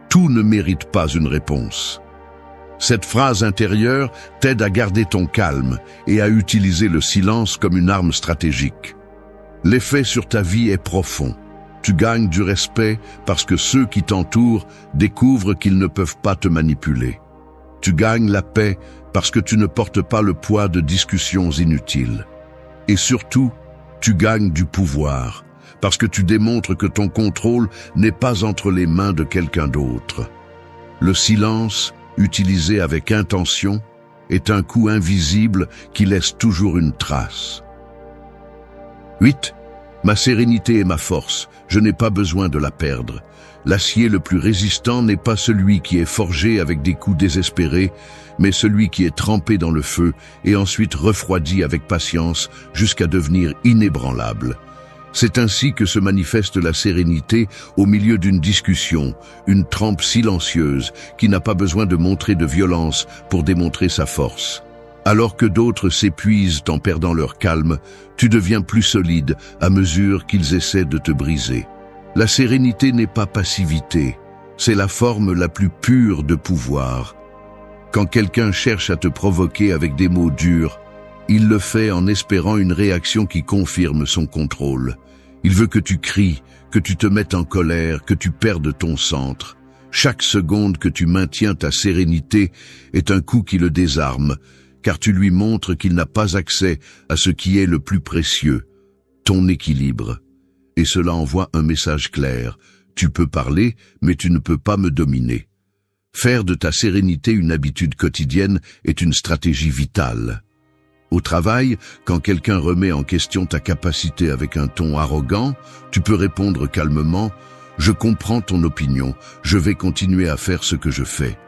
tout ne mérite pas une réponse. Cette phrase intérieure t'aide à garder ton calme et à utiliser le silence comme une arme stratégique. L'effet sur ta vie est profond. Tu gagnes du respect parce que ceux qui t'entourent découvrent qu'ils ne peuvent pas te manipuler. Tu gagnes la paix parce que tu ne portes pas le poids de discussions inutiles. Et surtout, tu gagnes du pouvoir parce que tu démontres que ton contrôle n'est pas entre les mains de quelqu'un d'autre. Le silence, utilisé avec intention, est un coup invisible qui laisse toujours une trace. 8. Ma sérénité est ma force, je n'ai pas besoin de la perdre. L'acier le plus résistant n'est pas celui qui est forgé avec des coups désespérés, mais celui qui est trempé dans le feu et ensuite refroidi avec patience jusqu'à devenir inébranlable. C'est ainsi que se manifeste la sérénité au milieu d'une discussion, une trempe silencieuse qui n'a pas besoin de montrer de violence pour démontrer sa force. Alors que d'autres s'épuisent en perdant leur calme, tu deviens plus solide à mesure qu'ils essaient de te briser. La sérénité n'est pas passivité, c'est la forme la plus pure de pouvoir. Quand quelqu'un cherche à te provoquer avec des mots durs, il le fait en espérant une réaction qui confirme son contrôle. Il veut que tu cries, que tu te mettes en colère, que tu perdes ton centre. Chaque seconde que tu maintiens ta sérénité est un coup qui le désarme, car tu lui montres qu'il n'a pas accès à ce qui est le plus précieux, ton équilibre. Et cela envoie un message clair. Tu peux parler, mais tu ne peux pas me dominer. Faire de ta sérénité une habitude quotidienne est une stratégie vitale. Au travail, quand quelqu'un remet en question ta capacité avec un ton arrogant, tu peux répondre calmement « Je comprends ton opinion, je vais continuer à faire ce que je fais ».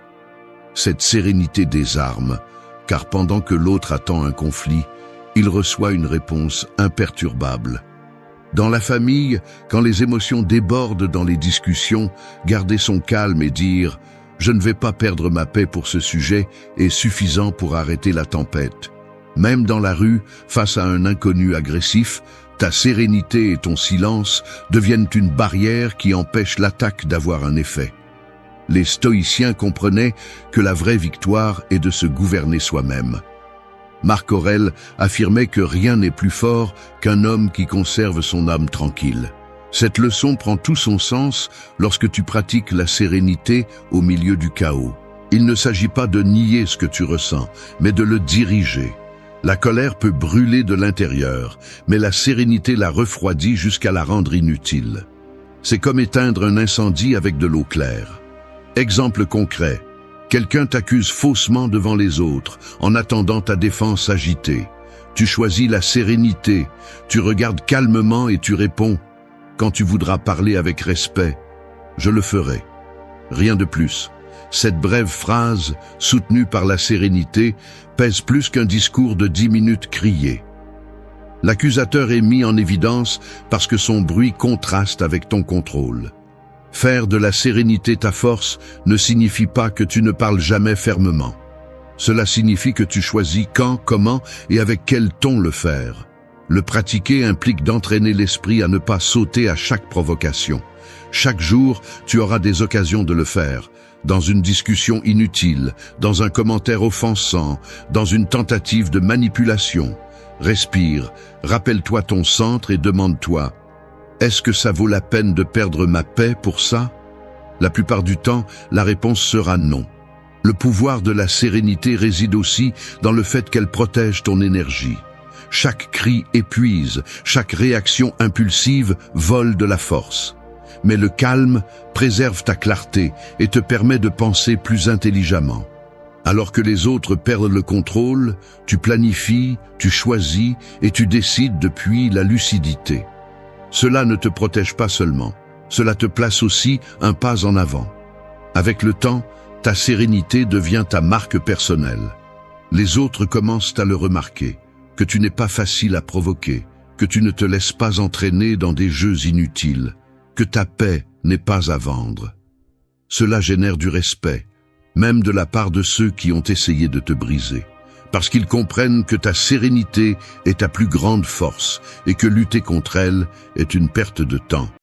Cette sérénité désarme, car pendant que l'autre attend un conflit, il reçoit une réponse imperturbable. Dans la famille, quand les émotions débordent dans les discussions, garder son calme et dire « Je ne vais pas perdre ma paix pour ce sujet » est suffisant pour arrêter la tempête. Même dans la rue, face à un inconnu agressif, ta sérénité et ton silence deviennent une barrière qui empêche l'attaque d'avoir un effet. Les stoïciens comprenaient que la vraie victoire est de se gouverner soi-même. Marc Aurèle affirmait que rien n'est plus fort qu'un homme qui conserve son âme tranquille. Cette leçon prend tout son sens lorsque tu pratiques la sérénité au milieu du chaos. Il ne s'agit pas de nier ce que tu ressens, mais de le diriger. La colère peut brûler de l'intérieur, mais la sérénité la refroidit jusqu'à la rendre inutile. C'est comme éteindre un incendie avec de l'eau claire. Exemple concret, quelqu'un t'accuse faussement devant les autres, en attendant ta défense agitée. Tu choisis la sérénité, tu regardes calmement et tu réponds « Quand tu voudras parler avec respect, je le ferai. » Rien de plus. Cette brève phrase, soutenue par la sérénité, pèse plus qu'un discours de 10 minutes crié. L'accusateur est mis en évidence parce que son bruit contraste avec ton contrôle. Faire de la sérénité ta force ne signifie pas que tu ne parles jamais fermement. Cela signifie que tu choisis quand, comment et avec quel ton le faire. Le pratiquer implique d'entraîner l'esprit à ne pas sauter à chaque provocation. Chaque jour, tu auras des occasions de le faire. Dans une discussion inutile, dans un commentaire offensant, dans une tentative de manipulation. Respire, rappelle-toi ton centre et demande-toi « Est-ce que ça vaut la peine de perdre ma paix pour ça ?» La plupart du temps, la réponse sera non. Le pouvoir de la sérénité réside aussi dans le fait qu'elle protège ton énergie. Chaque cri épuise, chaque réaction impulsive vole de la force. Mais le calme préserve ta clarté et te permet de penser plus intelligemment. Alors que les autres perdent le contrôle, tu planifies, tu choisis et tu décides depuis la lucidité. Cela ne te protège pas seulement, cela te place aussi un pas en avant. Avec le temps, ta sérénité devient ta marque personnelle. Les autres commencent à le remarquer, que tu n'es pas facile à provoquer, que tu ne te laisses pas entraîner dans des jeux inutiles, que ta paix n'est pas à vendre. Cela génère du respect, même de la part de ceux qui ont essayé de te briser, parce qu'ils comprennent que ta sérénité est ta plus grande force et que lutter contre elle est une perte de temps.